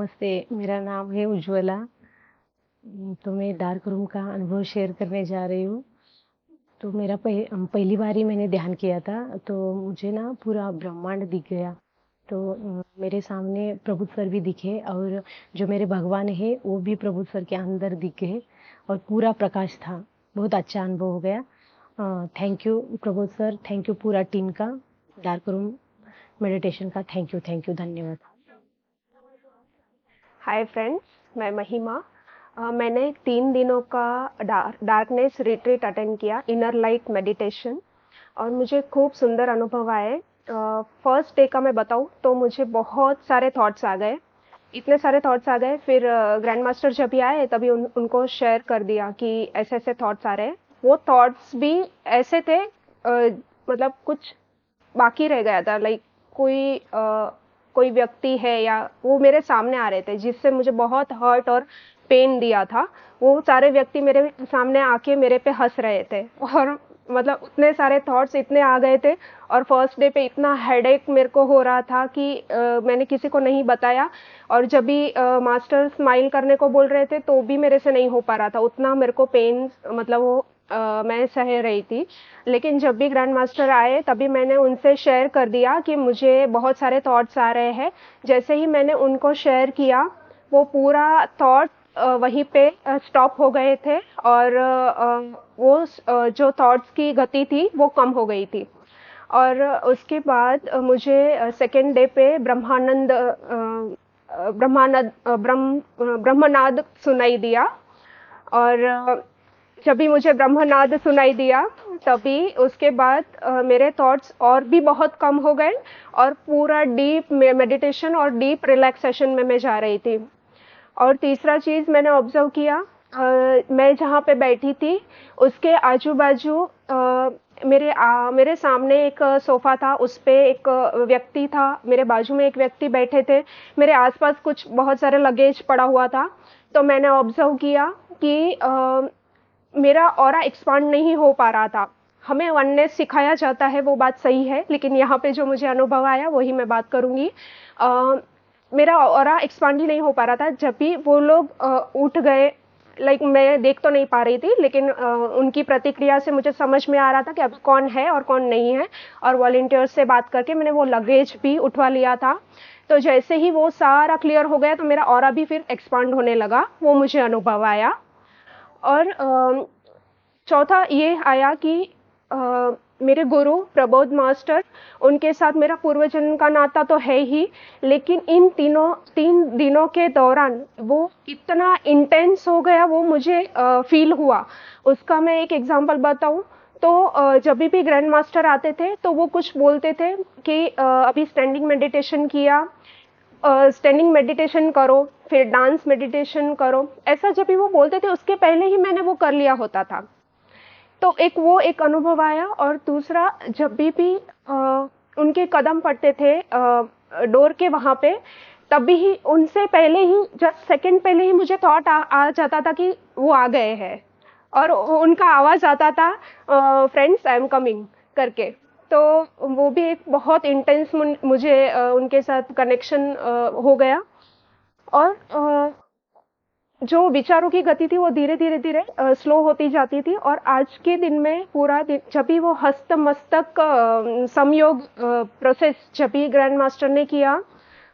नमस्ते, मेरा नाम है उज्ज्वला। तो मैं डार्क रूम का अनुभव शेयर करने जा रही हूँ। तो मेरा पहली बार ही मैंने ध्यान किया था, तो मुझे ना पूरा ब्रह्मांड दिख गया। तो मेरे सामने प्रभु सर भी दिखे और जो मेरे भगवान है वो भी प्रभु सर के अंदर दिख गए और पूरा प्रकाश था। बहुत अच्छा अनुभव हो गया। Thank you Prabhu sir, thank you पूरा टीम का, डार्क रूम मेडिटेशन का थैंक यू, धन्यवाद। हाय फ्रेंड्स, मैं महिमा। मैंने 3 दिनों का डार्कनेस रिट्रीट अटेंड किया, इनर लाइट मेडिटेशन, और मुझे खूब सुंदर अनुभव आए। फर्स्ट डे का मैं बताऊँ तो मुझे बहुत सारे थॉट्स आ गए, इतने सारे थॉट्स आ गए। फिर ग्रैंड मास्टर जब भी आए तभी उनको शेयर कर दिया कि ऐसे ऐसे थॉट्स आ रहे हैं। वो थॉट्स भी ऐसे थे, मतलब कुछ बाकी रह गया था, लाइक कोई व्यक्ति है या वो मेरे सामने आ रहे थे जिससे मुझे बहुत हर्ट और पेन दिया था। वो सारे व्यक्ति मेरे सामने आके मेरे पे हंस रहे थे और मतलब उतने सारे थॉट्स इतने आ गए थे। और फर्स्ट डे पे इतना हेडेक मेरे को हो रहा था कि मैंने किसी को नहीं बताया। और जब भी मास्टर स्माइल करने को बोल रहे थे तो भी मेरे से नहीं हो पा रहा था, उतना मेरे को पेन, मतलब वो मैं सह रही थी। लेकिन जब भी ग्रैंड मास्टर आए तभी मैंने उनसे शेयर कर दिया कि मुझे बहुत सारे थॉट्स आ रहे हैं। जैसे ही मैंने उनको शेयर किया, वो पूरा थॉट वहीं पे स्टॉप हो गए थे और जो थॉट्स की गति थी वो कम हो गई थी। और उसके बाद मुझे सेकेंड डे पे ब्रह्मनाद सुनाई दिया। और जब भी मुझे ब्रह्मनाद सुनाई दिया तभी उसके बाद मेरे थॉट्स और भी बहुत कम हो गए और पूरा डीप मेडिटेशन और डीप रिलैक्सेशन में मैं जा रही थी। और तीसरा चीज़ मैंने ऑब्जर्व किया, मैं जहाँ पे बैठी थी उसके आजू बाजू मेरे सामने एक सोफ़ा था, उस पे एक व्यक्ति था, मेरे बाजू में एक व्यक्ति बैठे थे, मेरे आसपास कुछ बहुत सारे लगेज पड़ा हुआ था। तो मैंने ऑब्जर्व किया कि मेरा ऑरा एक्सपांड नहीं हो पा रहा था। हमें वननेस सिखाया जाता है, वो बात सही है, लेकिन यहाँ पे जो मुझे अनुभव आया वही मैं बात करूँगी। मेरा ऑरा एक्सपांड ही नहीं हो पा रहा था। जब भी वो लोग उठ गए, लाइक मैं देख तो नहीं पा रही थी, लेकिन उनकी प्रतिक्रिया से मुझे समझ में आ रहा था कि अब कौन है और कौन नहीं है। और वॉलंटियर्स से बात करके मैंने वो लगेज भी उठवा लिया था। तो जैसे ही वो सारा क्लियर हो गया तो मेरा ऑरा भी फिर एक्सपांड होने लगा, वो मुझे अनुभव आया। और चौथा ये आया कि मेरे गुरु प्रबोध मास्टर, उनके साथ मेरा पूर्व जन्म का नाता तो है ही, लेकिन इन 3 दिनों के दौरान वो इतना इंटेंस हो गया, वो मुझे फील हुआ। उसका मैं एक एग्जांपल बताऊं तो जब भी ग्रैंड मास्टर आते थे तो वो कुछ बोलते थे कि अभी स्टैंडिंग मेडिटेशन किया, स्टैंडिंग मेडिटेशन करो, फिर डांस मेडिटेशन करो। ऐसा जब भी वो बोलते थे उसके पहले ही मैंने वो कर लिया होता था। तो एक अनुभव आया। और दूसरा, जब भी उनके कदम पड़ते थे डोर के वहाँ पे, तभी ही उनसे पहले ही जस्ट सेकंड पहले ही मुझे थॉट आ जाता था कि वो आ गए हैं। और उनका आवाज़ आता था, फ्रेंड्स आई एम कमिंग करके। तो वो भी एक बहुत इंटेंस मुझे उनके साथ कनेक्शन हो गया। और जो विचारों की गति थी वो धीरे-धीरे स्लो होती जाती थी। और आज के दिन में पूरा दिन जब भी वो हस्त मस्तक संयोग प्रोसेस जब भी ग्रैंड मास्टर ने किया,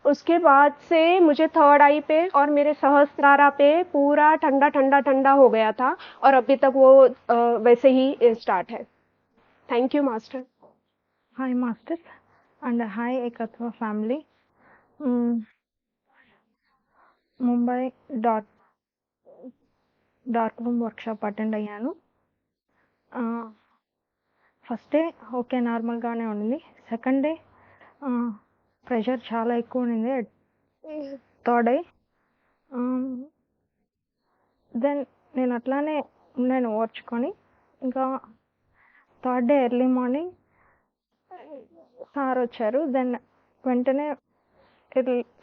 उसके बाद से मुझे थर्ड आई पे और मेरे सहस्त्रारा पे पूरा ठंडा हो गया था। और अभी तक वो वैसे ही स्टार्ट है। Thank you master. Hi, Masters, and hi, Ekatva family. Mm, Mumbai dark room workshop attend అయ్యాను. ఫస్ట్ డే ఓకే నార్మల్గానే ఉండింది. సెకండ్ డే ప్రెషర్ చాలా ఎక్కువ ఉండింది. థర్డ్ డే దెన్ నేను అట్లానే నేను ఓర్చుకొని ఇంకా third day early morning sir వచ్చారు. దెన్ వెంటనే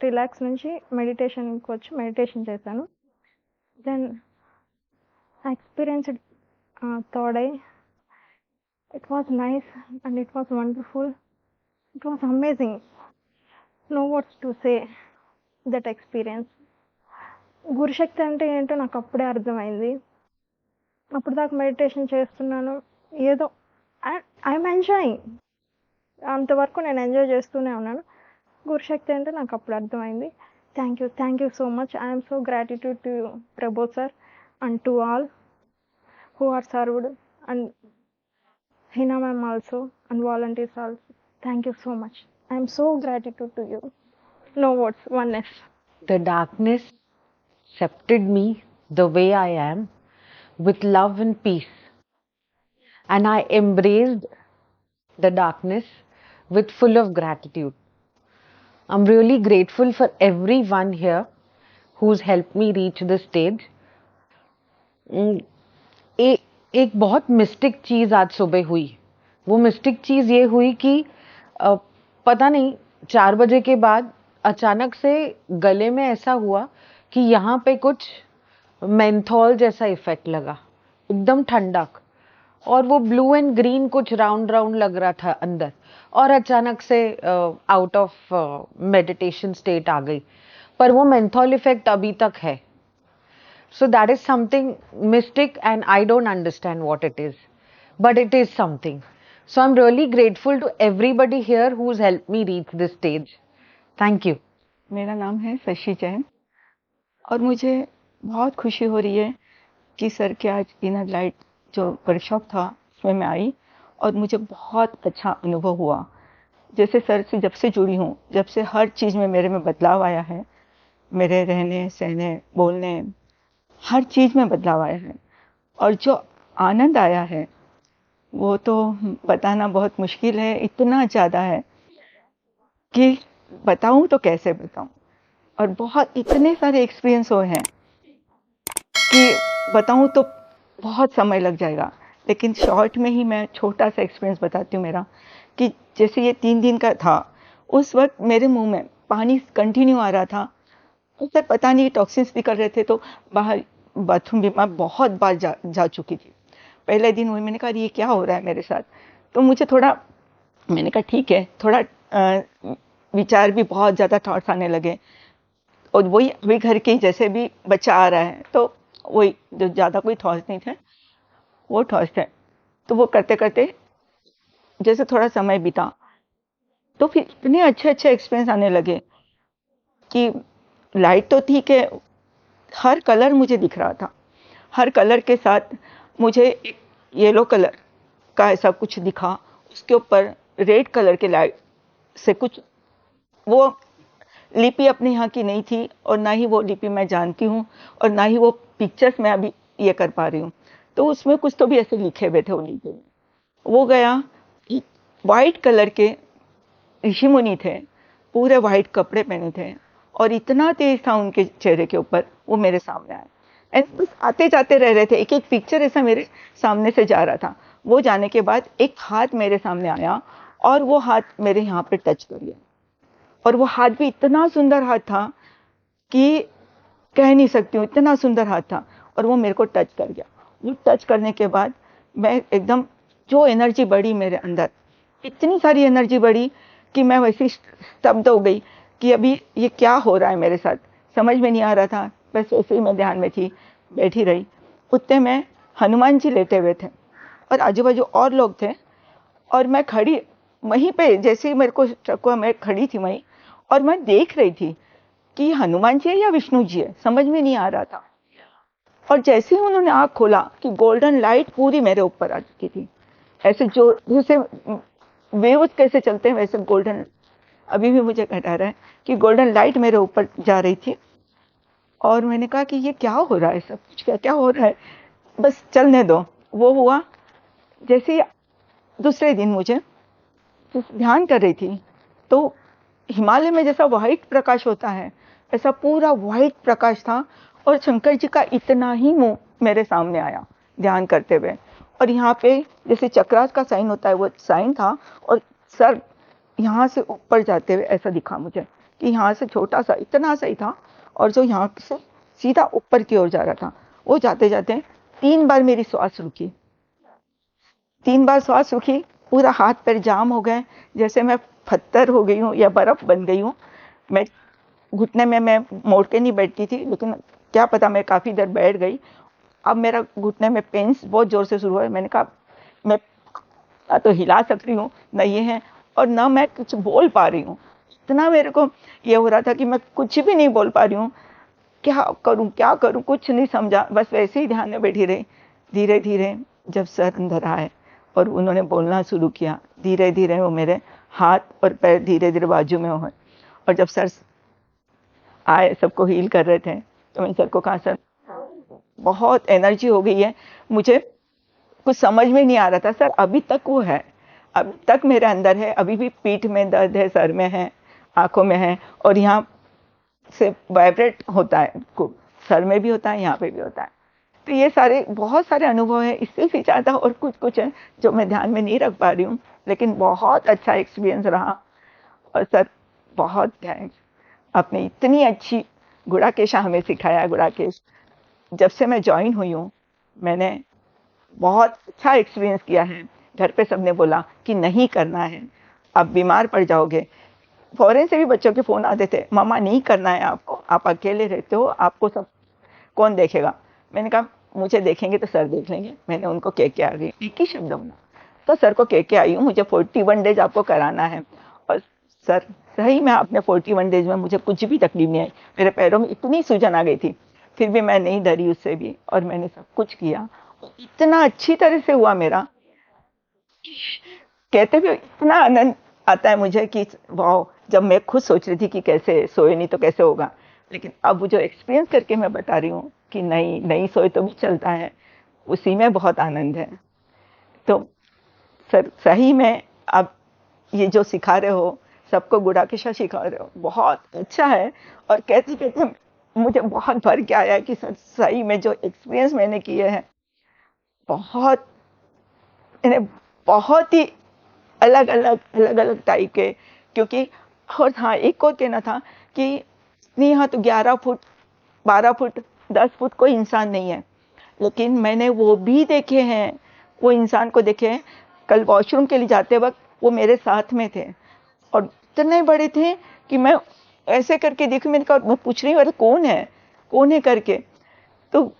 రిలాక్స్ నుంచి మెడిటేషన్కి వచ్చి మెడిటేషన్ చేశాను. Then I experienced third eye. It was nice and it was wonderful. It was amazing. No words to say. That experience. Gurushakti అంటే ఏంటో నాకు అప్పుడే అర్థమైంది. అప్పుడు దాకా మెడిటేషన్ చేస్తున్నాను, ఏదో ఐఎమ్ ఎంజాయింగ్, అంతవరకు నేను ఎంజాయ్ చేస్తూనే ఉన్నాను. గురుశక్తి అంటే నాకు అప్పుడు అర్థమైంది. Thank you so much. I'm so gratitude to Prabodh sir and to all who are served and Hina ma'am also and volunteers also. Thank you so much. I'm so gratitude to you. No words, oneness. The darkness accepted me the way I am with love and peace. And I embraced the darkness with full of gratitude. I'm really grateful for everyone here who's helped me reach this stage. एक बहुत mistake चीज़ आज सुबह हुई. वो mistake चीज़ ये हुई कि पता नहीं 4 बजे के बाद अचानक से गले में ऐसा हुआ कि यहाँ पे कुछ मेंथॉल जैसा इफेक्ट लगा, एकदम ठंडक, और वो ब्लू एंड ग्रीन कुछ राउंड राउंड लग रहा था अंदर, और अचानक से आउट ऑफ मेडिटेशन स्टेट आ गई. पर वो मेंथॉल इफेक्ट अभी तक है. So that is something mystic and I don't understand what it is, but it is something. So I am really grateful to everybody here who has helped me reach this stage. Thank you. मेरा नाम है शशि जैन और मुझे बहुत खुशी हो रही है कि सर के आज इनर लाइट जो वर्कशॉप था उसमें मैं आई और मुझे बहुत अच्छा अनुभव हुआ. जैसे सर से जब से जुड़ी हूँ, जब से हर चीज़ में मेरे में बदलाव आया है, मेरे रहने सहने बोलने हर चीज़ में बदलाव आया है. और जो आनंद आया है वो तो बताना बहुत मुश्किल है, इतना ज़्यादा है कि बताऊं तो कैसे बताऊं. और बहुत इतने सारे एक्सपीरियंस हुए हैं कि बताऊं तो बहुत समय लग जाएगा, लेकिन शॉर्ट में ही मैं छोटा सा एक्सपीरियंस बताती हूँ मेरा. कि जैसे ये 3 दिन का था, उस वक्त मेरे मुंह में पानी कंटिन्यू आ रहा था. उस वक्त पता नहीं टॉक्सिन्स निकल रहे थे, तो बाहर बाथरूम भी मैं बहुत बार जा चुकी थी. पहले दिन हुई, मैंने कहा ये क्या हो रहा है मेरे साथ. तो मुझे थोड़ा, मैंने कहा ठीक है, थोड़ा विचार भी बहुत ज़्यादा थॉट्स आने लगे. और वही अभी घर के जैसे भी बच्चा आ रहा है, तो वही जो ज़्यादा कोई थॉट्स नहीं थे, वो थॉट्स थे. तो वो करते करते जैसे थोड़ा समय बीता, तो फिर इतने अच्छे अच्छे एक्सपीरियंस आने लगे कि लाइट तो थी कि हर कलर मुझे दिख रहा था. हर कलर के साथ मुझे एक येलो कलर का ऐसा कुछ दिखा, उसके ऊपर रेड कलर के लाइट से कुछ, वो लिपि अपने यहाँ की नहीं थी और ना ही वो लिपि मैं जानती हूँ और ना ही वो पिक्चर्स मैं अभी ये कर पा रही हूँ. तो उसमें कुछ तो भी ऐसे लिखे हुए थे वो नीचे. वो गया, वाइट कलर के ऋषि मुनि थे, पूरे वाइट कपड़े पहने थे और इतना तेज था उनके चेहरे के ऊपर, वो मेरे सामने आए. बस आते जाते रह रहे थे, एक एक पिक्चर ऐसा मेरे सामने से जा रहा था. वो जाने के बाद एक हाथ मेरे सामने आया और वो हाथ मेरे यहाँ पे टच कर गया. और वो हाथ भी इतना सुंदर हाथ था कि कह नहीं सकती हूँ, इतना सुंदर हाथ था. और वो मेरे को टच कर गया. वो टच करने के बाद मैं एकदम, जो एनर्जी बढ़ी मेरे अंदर, इतनी सारी एनर्जी बढ़ी कि मैं वैसे स्तब्ध हो गई कि अभी ये क्या हो रहा है मेरे साथ, समझ में नहीं आ रहा था. बस वैसे ही मैं ध्यान में थी, बैठी रही. उतने में हनुमान जी लेटे हुए थे और आजू बाजू और लोग थे. और मैं खड़ी वहीं पे, जैसे ही मेरे को शक हुआ, मैं खड़ी थी वहीं और मैं देख रही थी कि हनुमान जी है या विष्णु जी है, समझ में नहीं आ रहा था. और जैसे ही उन्होंने आँख खोला कि गोल्डन लाइट पूरी मेरे ऊपर आ चुकी थी. ऐसे जो जैसे वेव्स कैसे चलते हैं वैसे गोल्डन, अभी भी मुझे घटा रहा है कि गोल्डन लाइट मेरे ऊपर जा रही थी. और मैंने कहा कि ये क्या हो रहा है, सब कुछ क्या क्या हो रहा है, बस चलने दो. वो हुआ. जैसे दूसरे दिन मुझे ध्यान कर रही थी, तो हिमालय में जैसा वाइट प्रकाश होता है ऐसा पूरा वाइट प्रकाश था. और शंकर जी का इतना ही मुंह मेरे सामने आया ध्यान करते हुए. और यहाँ पे जैसे चक्रास का साइन होता है वो साइन था, और सर यहाँ से ऊपर जाते हुए ऐसा दिखा मुझे कि यहाँ से छोटा सा इतना सा ही था, और जो यहाँ से सीधा ऊपर की ओर जा रहा था. वो जाते जाते 3 बार मेरी श्वास रुकी. 3 बार श्वास रुकी, पूरा हाथ पैर जाम हो गए, जैसे मैं पत्थर हो गई हूँ या बर्फ बन गई हूँ. मैं घुटने में मैं मोड़ के नहीं बैठती थी, लेकिन क्या पता मैं काफ़ी देर बैठ गई। अब मेरा घुटने में पेन्स बहुत ज़ोर से शुरू हुआ। मैंने कहा मैं ना तो हिला सक रही हूँ, न ये है, और ना मैं कुछ बोल पा रही हूँ। इतना मेरे को ये हो रहा था कि मैं कुछ भी नहीं बोल पा रही हूँ। क्या करूँ, कुछ नहीं समझा। बस वैसे ही ध्यान में बैठी रही। धीरे धीरे जब सर अंदर आए और उन्होंने बोलना शुरू किया, धीरे धीरे वो मेरे हाथ और पैर धीरे धीरे बाजू में हुए। और जब सर आए, सबको हील कर रहे थे, तो मैंने सर को कहा, सर बहुत एनर्जी हो गई है, मुझे कुछ समझ में नहीं आ रहा था सर, अभी तक वो है, अभी तक मेरे अंदर है, अभी भी पीठ में दर्द है, सर में है, आंखों में है, और यहाँ से वाइब्रेट होता है, सर में भी होता है, यहाँ पे भी होता है। तो ये सारे बहुत सारे अनुभव है, इससे भी ज़्यादा और कुछ है जो मैं ध्यान में नहीं रख पा रही हूँ, लेकिन बहुत अच्छा एक्सपीरियंस रहा। और सर बहुत थैंक्स, आपने इतनी अच्छी गुड़ाकेशा हमें सिखाया। गुड़ाकेश जब से मैं ज्वाइन हुई हूँ, मैंने बहुत अच्छा एक्सपीरियंस किया है। घर पे सबने बोला कि नहीं करना है, आप बीमार पड़ जाओगे। फॉरेन से भी बच्चों के फ़ोन आते थे, मामा नहीं करना है आपको, आप अकेले रहते हो, आपको सब कौन देखेगा। मैंने कहा मुझे देखेंगे तो सर देख लेंगे। मैंने उनको कह के आ गई, एक ही शब्द बोला, तो सर को कह के आई हूँ मुझे 41 डेज आपको कराना है। और सर सही में आपने 41 डेज में मुझे कुछ भी तकलीफ नहीं आई। मेरे पैरों में इतनी सूजन आ गई थी, फिर भी मैं नहीं डरी उससे भी, और मैंने सब कुछ किया। इतना अच्छी तरह से हुआ मेरा, कहते भी इतना आनंद आता है मुझे कि वाह। जब मैं खुद सोच रही थी कि कैसे सोए नहीं तो कैसे होगा, लेकिन अब जो एक्सपीरियंस करके मैं बता रही हूँ कि नहीं सोए तो भी चलता है, उसी में बहुत आनंद है। तो सर सही में आप ये जो सिखा रहे हो, सबको गुड़ाकेशा सिखा रहे हो, बहुत अच्छा है। और कहते कहते मुझे बहुत भर के आया कि सर सही में जो एक्सपीरियंस मैंने किए हैं, बहुत बहुत ही अलग अलग टाइप के। क्योंकि और हाँ, एक और कहना था कि नहीं, यहाँ तो 11 फुट 12 फुट 10 फुट कोई इंसान नहीं है, लेकिन मैंने वो भी देखे हैं, वो इंसान को देखे हैं। कल वॉशरूम के लिए जाते वक्त वो मेरे साथ में थे, और इतने बड़े थे कि मैं ऐसे करके देखी। मैंने कहा, मैं पूछ रही हूँ अरे कौन है करके, तो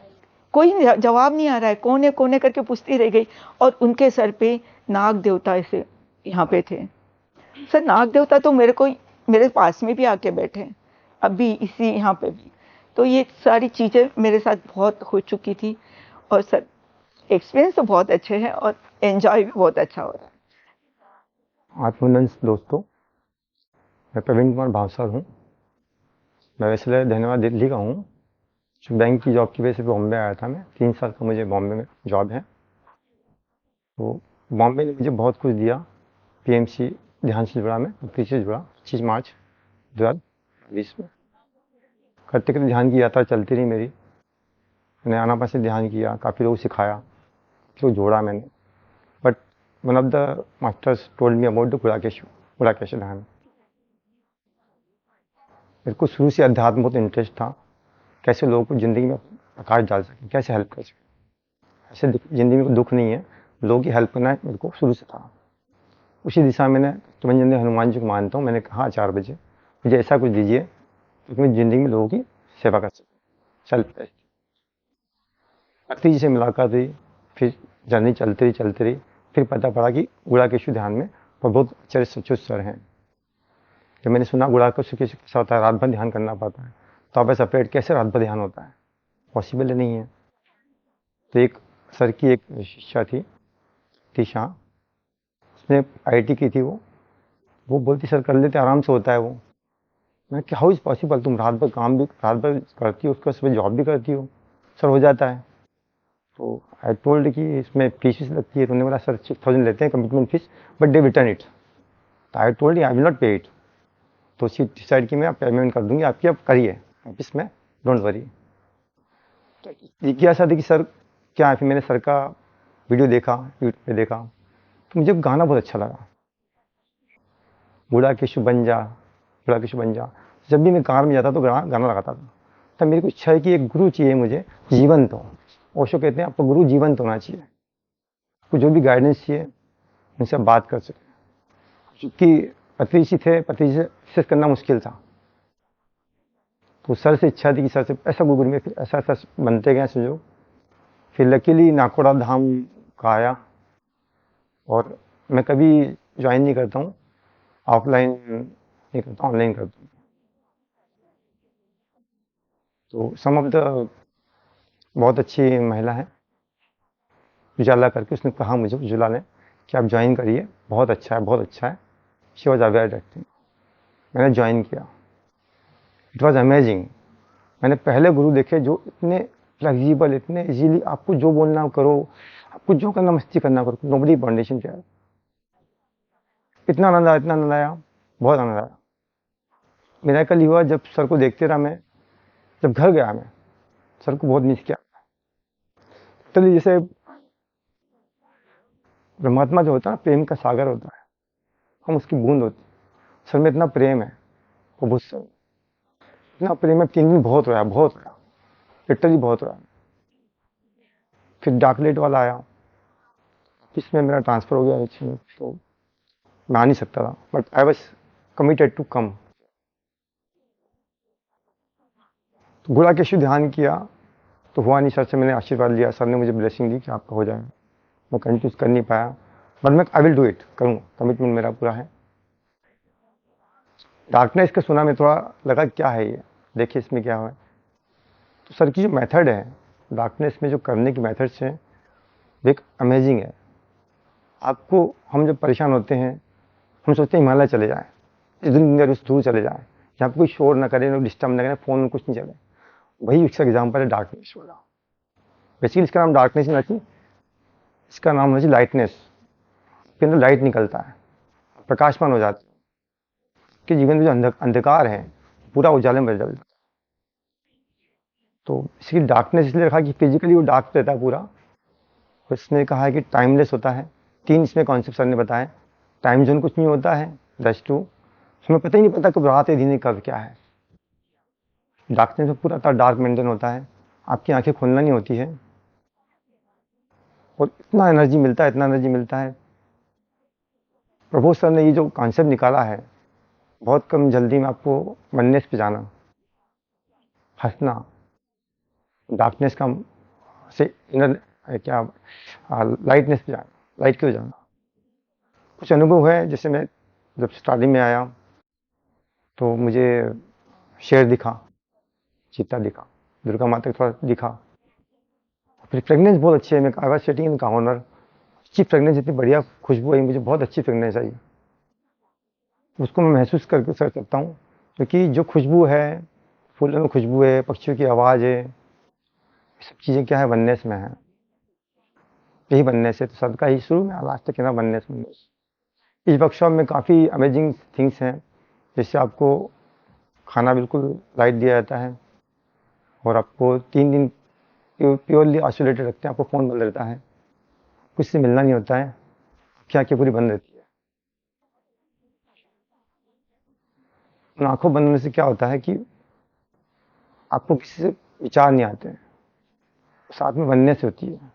कोई जवाब नहीं आ रहा है, कौन है करके पूछती रह गई। और उनके सर पे नाग देवता ऐसे यहाँ पे थे। सर नाग देवता तो मेरे पास में भी आके बैठे, अभी इसी यहाँ पे भी। तो ये सारी चीज़ें मेरे साथ बहुत हो चुकी थी, और सर एक्सपीरियंस तो बहुत अच्छे हैं और एंजॉय भी बहुत अच्छा हो रहा है। आत्मनंद दोस्तों, मैं प्रवीण कुमार भावसार हूँ। मैं वैसे धन्यवाद दिल्ली का हूँ। जो बैंक की जॉब की वजह से बॉम्बे आया था मैं, 3 साल का मुझे बॉम्बे में जॉब है। तो बॉम्बे ने मुझे बहुत कुछ दिया। पीएमसी ध्यान से जुड़ा, मैं पीछे जुड़ा 25 मार्च 2020 में। करते करते ध्यान की यात्रा चलती रही मेरी। मैंने आनापान से ध्यान किया, काफ़ी लोग सिखाया, जो जोड़ा मैंने। But one of the masters told me about the Gudakesh ध्यान। मेरे को शुरू से अध्यात्म बहुत इंटरेस्ट था, कैसे लोगों को ज़िंदगी में प्रकाश डाल सके, कैसे हेल्प कर सके। ऐसे ज़िंदगी में कोई दुख नहीं है, लोगों की हेल्प करना मेरे को शुरू से था। उसी दिशा में तो मैं हनुमान जी को मानता हूँ। मैंने कहा 4 बजे मुझे ऐसा कुछ दीजिए तो मैं ज़िंदगी में लोगों की सेवा कर सकूँ। सेल्फ भक्ति जी से मुलाकात हुई, फिर जर्नी चलती रही। फिर पता पड़ा कि गुड़ाकेश ध्यान में बहुत अच्छे सचुत सर हैं। जब मैंने सुना गुड़ाकेश कैसा होता है, रात भर ध्यान करना पड़ता है, तो आप सेपरेट कैसे रात भर ध्यान होता है, पॉसिबल नहीं है। तो एक सर की एक शिष्या थी टीशा, उसने आईटी की थी। वो बोलती सर कर लेते, आराम से होता है वो। मैं क्या, हाउ इज़ पॉसिबल, तुम रात भर काम भी रात भर करती हो, उसके सुबह जॉब भी करती हो, सर हो जाता है। तो आई टोल्ड कि इसमें फीस लगती है। तो उन्होंने बोला सर 6000 लेते हैं commitment fees, but they return it. तो I told I will not pay it. तो उसी डिसाइड की मैं पेमेंट कर दूंगी आपकी, आप करिए ऑफिस में, डोंट वरी। तो जिज्ञासा थी कि सर क्या है। फिर मैंने सर का वीडियो देखा, यूट्यूब पे देखा, तो मुझे गाना बहुत अच्छा लगा, गुड़ाकेश बन जा। जब भी मैं कार में जाता तो गाना लगाता था। तब मेरी को इच्छा है कि एक गुरु चाहिए मुझे, जीवंत हो। ओशो कहते हैं आपको गुरु जीवंत होना चाहिए, आपको जो भी गाइडेंस चाहिए उनसे आप बात कर सकें। क्योंकि पत्रिजी थे, पत्रिजी से एक्सेस करना मुश्किल था। तो सर से इच्छा थी कि सर से ऐसा गुरुकुल में फिर ऐसा ऐसा बनते गए संजोग। फिर लकीली नाकोड़ा धाम का आया, और मैं कभी ज्वाइन नहीं करता हूँ, ऑफलाइन नहीं करता, ऑनलाइन करता हूँ। तो सम ऑफ द बहुत अच्छी महिला है उजाला करके, उसने कहा मुझे, उज्ज्वला ने, कि आप ज्वाइन करिए, बहुत अच्छा है, बहुत अच्छा है। She was aware that thing. मैंने ज्वाइन किया, इट वॉज अमेजिंग। मैंने पहले गुरु देखे जो इतने फ्लेक्सिबल, इतने इजीली, आपको जो बोलना हो करो, आपको जो करना मस्ती करना करो, नोबडी बाउंडेशन क्या है। इतना आनंद आया, इतना आनंद आया, बहुत आनंद आया। मेरा कल हुआ जब सर को देखते रहा मैं, जब घर गया मैं सर को बहुत मिस किया। तो जैसे परमात्मा जो होता है, प्रेम का सागर होता है, हम उसकी बूंद होती है। सर में इतना प्रेम है, वो बहुत सर इतना प्रेम है। 3 दिन बहुत रोया, बहुत रोया, लिटरली बहुत रोया। फिर डाकलेट वाला आया, इसमें मेरा ट्रांसफर हो गया एच में, तो मैं आ नहीं सकता था, but I was committed to come. तो गुणाकेशु ध्यान किया तो हुआ नहीं। सर से मैंने आशीर्वाद लिया, सर ने मुझे ब्लेसिंग दी कि आपका हो जाएगा। मैं कंटिन्यूस कर नहीं पाया, बट मैं आई विल डू इट, करूँगा, कमिटमेंट मेरा पूरा है। डार्कनेस का सुना, में थोड़ा लगा क्या है ये, देखिए इसमें क्या हुआ है। तो सर की जो मेथड है डार्कनेस में, जो करने की मेथड्स हैं, वो एक अमेजिंग है। आपको, हम जब परेशान होते हैं, हम सोचते हैं हिमालय चले जाएं, इस दुनिया से दूर चले जाएं, जहाँ पे कोई शोर ना करे, ना डिस्टर्ब ना करे, फ़ोन में कुछ नहीं चले। वही इसका एग्जाम्पल है डार्कनेस वाला। बेसिकली इसका नाम डार्कनेस नहीं चाहिए, इसका नाम होना चाहिए लाइटनेस। इसके अंदर लाइट निकलता है, प्रकाशमान हो जाता है, कि जीवन में जो अंधकार है पूरा उजाले में बदल जाता है। तो इसकी डार्कनेस इसलिए रखा कि फिजिकली वो डार्क रहता है पूरा। उसने कहा है कि टाइमलेस होता है। 3 इसमें कॉन्सेप्ट सर ने बताए। टाइम जोन कुछ नहीं होता है, दैट्स ट्रू। हमें पता ही नहीं पता कब रात है, दिन है, कब क्या है। डार्कनेस में पूरा डार्क मेंटेन होता है, आपकी आंखें खोलना नहीं होती है, और इतना एनर्जी मिलता है, इतना एनर्जी मिलता है। प्रभु सर ने ये जो कॉन्सेप्ट निकाला है, बहुत कम जल्दी में आपको वननेस पे जाना, हंसना, डार्कनेस का से इनर क्या लाइटनेस पे जाना, लाइट क्यों जाना। कुछ अनुभव है, जैसे मैं जब स्टार्टिंग में आया तो मुझे शेर दिखा, चीता दिखा, दुर्गा माता थोड़ा दिखा। फिर फ्रेगनेंस बहुत अच्छी है, मैं I was sitting in corner, अच्छी फ्रेगनेंस, इतनी बढ़िया खुशबू आई, मुझे बहुत अच्छी फ्रेगनेंस आई। उसको मैं महसूस करके कर सकता हूँ, क्योंकि जो खुशबू है, फूलों में खुशबू है, पक्षियों की आवाज़ है, सब चीज़ें क्या है, वननेस में है। यही वननेस है। तो सबका ही शुरू में लास्ट तक ना वननेस, वननेस। इस वर्कशॉप में काफ़ी अमेजिंग थिंग्स हैं, जिससे आपको खाना बिल्कुल लाइट दिया जाता है, और आपको 3 दिन प्योरली आइसोलेटेड रखते हैं। आपको फ़ोन बंद रहता है, कुछ से मिलना नहीं होता है, क्या क्या पूरी बंद रहती है। आंखों बंद होने से क्या होता है कि आपको किसी से विचार नहीं आते हैं, साथ में वननेस होती है।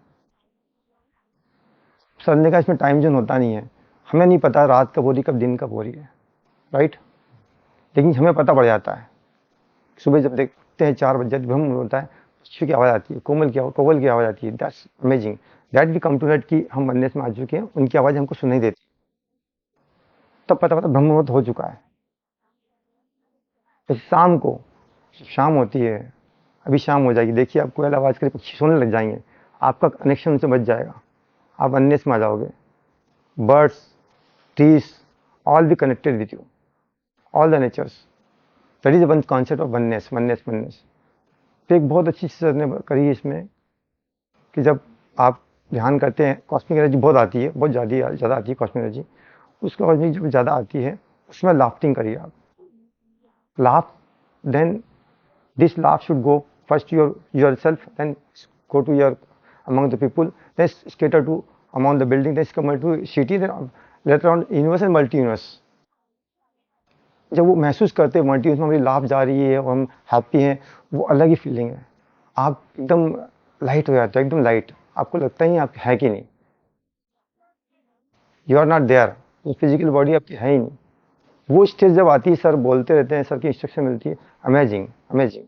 सर का इसमें टाइम जोन होता नहीं है, हमें नहीं पता रात कब हो रही, कब दिन कब हो रही है, राइट। लेकिन हमें पता पड़ जाता है। सुबह जब देखते हैं 4 बजे भ्रम होता है, पक्षियों की आवाज़ आती है, कोमल की आवाज़ आती है। That's amazing, that we come to that कि हम वननेस में आ चुके हैं, उनकी आवाज़ हमको सुनाई देती, तब पता ब्रह्म मुहूर्त हो चुका है। तो शाम को, शाम होती है, अभी शाम हो जाएगी, देखिए आप कोयल आवाज़ करे, पक्षी सोने लग जाएंगे, आपका कनेक्शन उनसे बच जाएगा, आप वननेस में आ जाओगे। Birds, trees, all be connected with you, all the natures. That is one concept of oneness, oneness, oneness. तो एक बहुत अच्छी चीज़ ने करी है इसमें, कि जब आप ध्यान करते हैं, कॉस्मिक एनर्जी बहुत आती है, बहुत ज़्यादा आती है कॉस्मिक एनर्जी। उसको कॉस्मिक जब ज़्यादा आती है, उसमें लाफ्टिंग करिए आप, laugh, then this laugh should go first to yourself, then go to your among the people, then scatter to among the building, then come to city, then later on universe and multi universe। जब वो महसूस करते हैं multi universe में हमारी लाभ जा रही है और हम हैप्पी हैं, वो अलग ही फीलिंग है। आप एकदम लाइट हो जाते हैं, एकदम लाइट, आपको लगता ही आप है कि नहीं, यू आर नॉट देयर, ये फिजिकल बॉडी आपकी है ही नहीं। वो स्टेज जब आती है, सर बोलते रहते हैं, सर की इंस्ट्रक्शन मिलती है, अमेजिंग, अमेजिंग।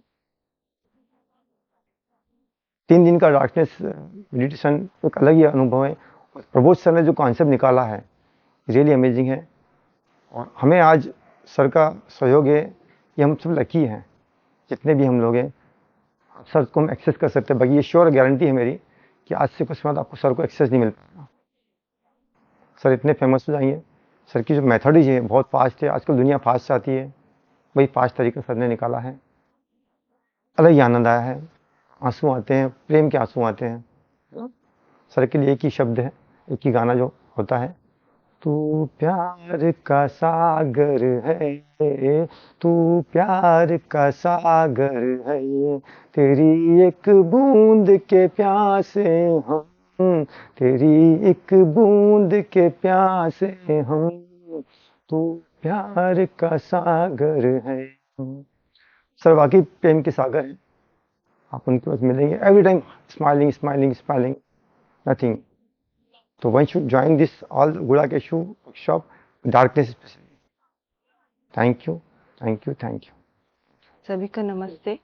3 दिन का डार्कनेस मेडिटेशन एक अलग ही अनुभव है। प्रबोध सर ने जो कॉन्सेप्ट निकाला है रियली अमेजिंग है, और हमें आज सर का सहयोग है, ये हम सब लकी हैं जितने भी हम लोग हैं, सर को हम एक्सेस कर सकते हैं। बाकी ये श्योर गारंटी है मेरी कि आज से कुछ बाद आपको सर को एक्सेस नहीं मिल पाएगा। सर इतने फेमस हो जाएंगे, सर की जो मेथड ही है बहुत फास्ट है, आजकल दुनिया फास्ट चाहती है, वही फास्ट तरीका सर ने निकाला है। अलग ही आनंद आया है, आंसू आते हैं, प्रेम के आंसू आते हैं। सर के लिए एक ही शब्द है, एक ही गाना जो होता है, तू प्यार का सागर है, तू प्यार का सागर है, तेरी एक बूंद के प्यासे हम, तेरी एक बूंद के प्यासे हम, तू प्यार का सागर है। सर वाकई प्रेम के सागर हैं, आप उनके पास मिलेंगे every time smiling smiling smiling, nothing. तो one should join this all गुड़ाकेशु workshop, darkness specially. Thank you thank you thank you. सभी को नमस्ते।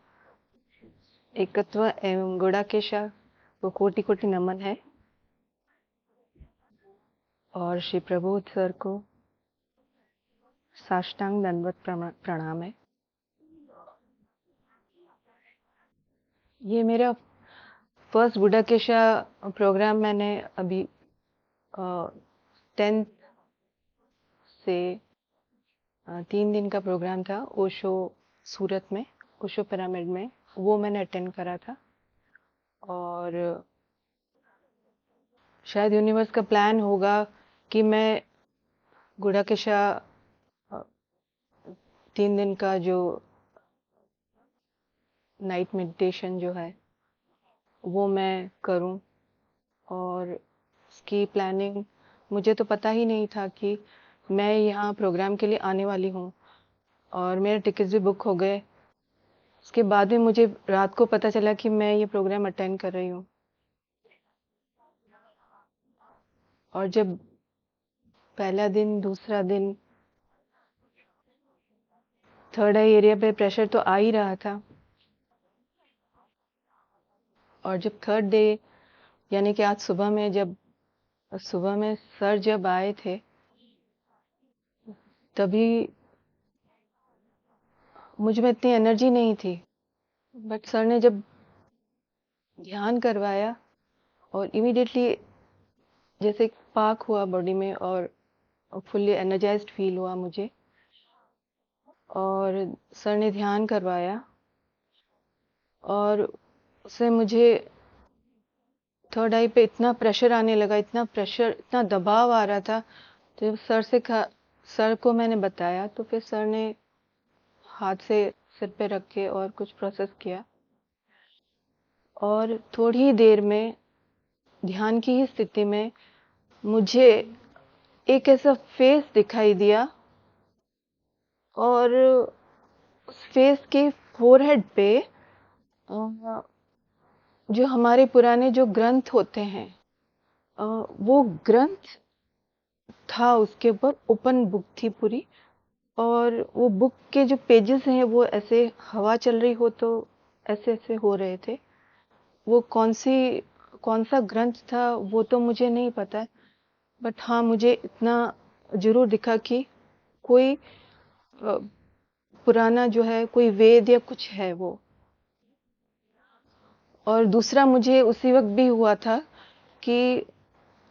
एकत्व एवं गुड़ाकेशा को कोटि कोटि नमन है, और श्री प्रबोध सर को साष्टांग दंडवत प्रणाम है। ये मेरा फर्स्ट गुड़ाकेशा प्रोग्राम मैंने अभी 10th से 3 दिन का प्रोग्राम था ओशो सूरत में, ओशो पिरामिड में, वो मैंने अटेंड करा था। और शायद यूनिवर्स का प्लान होगा कि मैं गुड़ाकेशा 3 दिन का जो नाइट मेडिटेशन जो है वो मैं करूं, और इसकी प्लानिंग मुझे तो पता ही नहीं था कि मैं यहाँ प्रोग्राम के लिए आने वाली हूँ, और मेरे टिकट्स भी बुक हो गए। उसके बाद में मुझे रात को पता चला कि मैं ये प्रोग्राम अटेंड कर रही हूँ, और जब पहला दिन, दूसरा दिन, थर्ड आई एरिया पे प्रेशर तो आ ही रहा था, और जब थर्ड डे यानी कि आज सुबह में सर जब आए थे तभी मुझ में इतनी एनर्जी नहीं थी, बट सर ने जब ध्यान करवाया और इमीडिएटली जैसे पाक हुआ बॉडी में, और फुल्ली एनर्जाइज्ड फील हुआ मुझे। और सर ने ध्यान करवाया और उससे मुझे थर्ड आई पे इतना प्रेशर आने लगा, इतना प्रेशर, इतना दबाव आ रहा था। तो जब सर को मैंने बताया तो फिर सर ने हाथ से सिर पे रख के और कुछ प्रोसेस किया, और थोड़ी ही देर में ध्यान की ही स्थिति में मुझे एक ऐसा फेस दिखाई दिया, और उस फेस के फोरहेड पे जो हमारे पुराने जो ग्रंथ होते हैं वो ग्रंथ था, उसके ऊपर ओपन बुक थी पूरी, और वो बुक के जो पेजेस हैं वो ऐसे हवा चल रही हो तो ऐसे ऐसे हो रहे थे। वो कौन सा ग्रंथ था वो तो मुझे नहीं पता, बट हाँ मुझे इतना जरूर दिखा कि कोई पुराना जो है कोई वेद या कुछ है वो। और दूसरा मुझे उसी वक्त भी हुआ था कि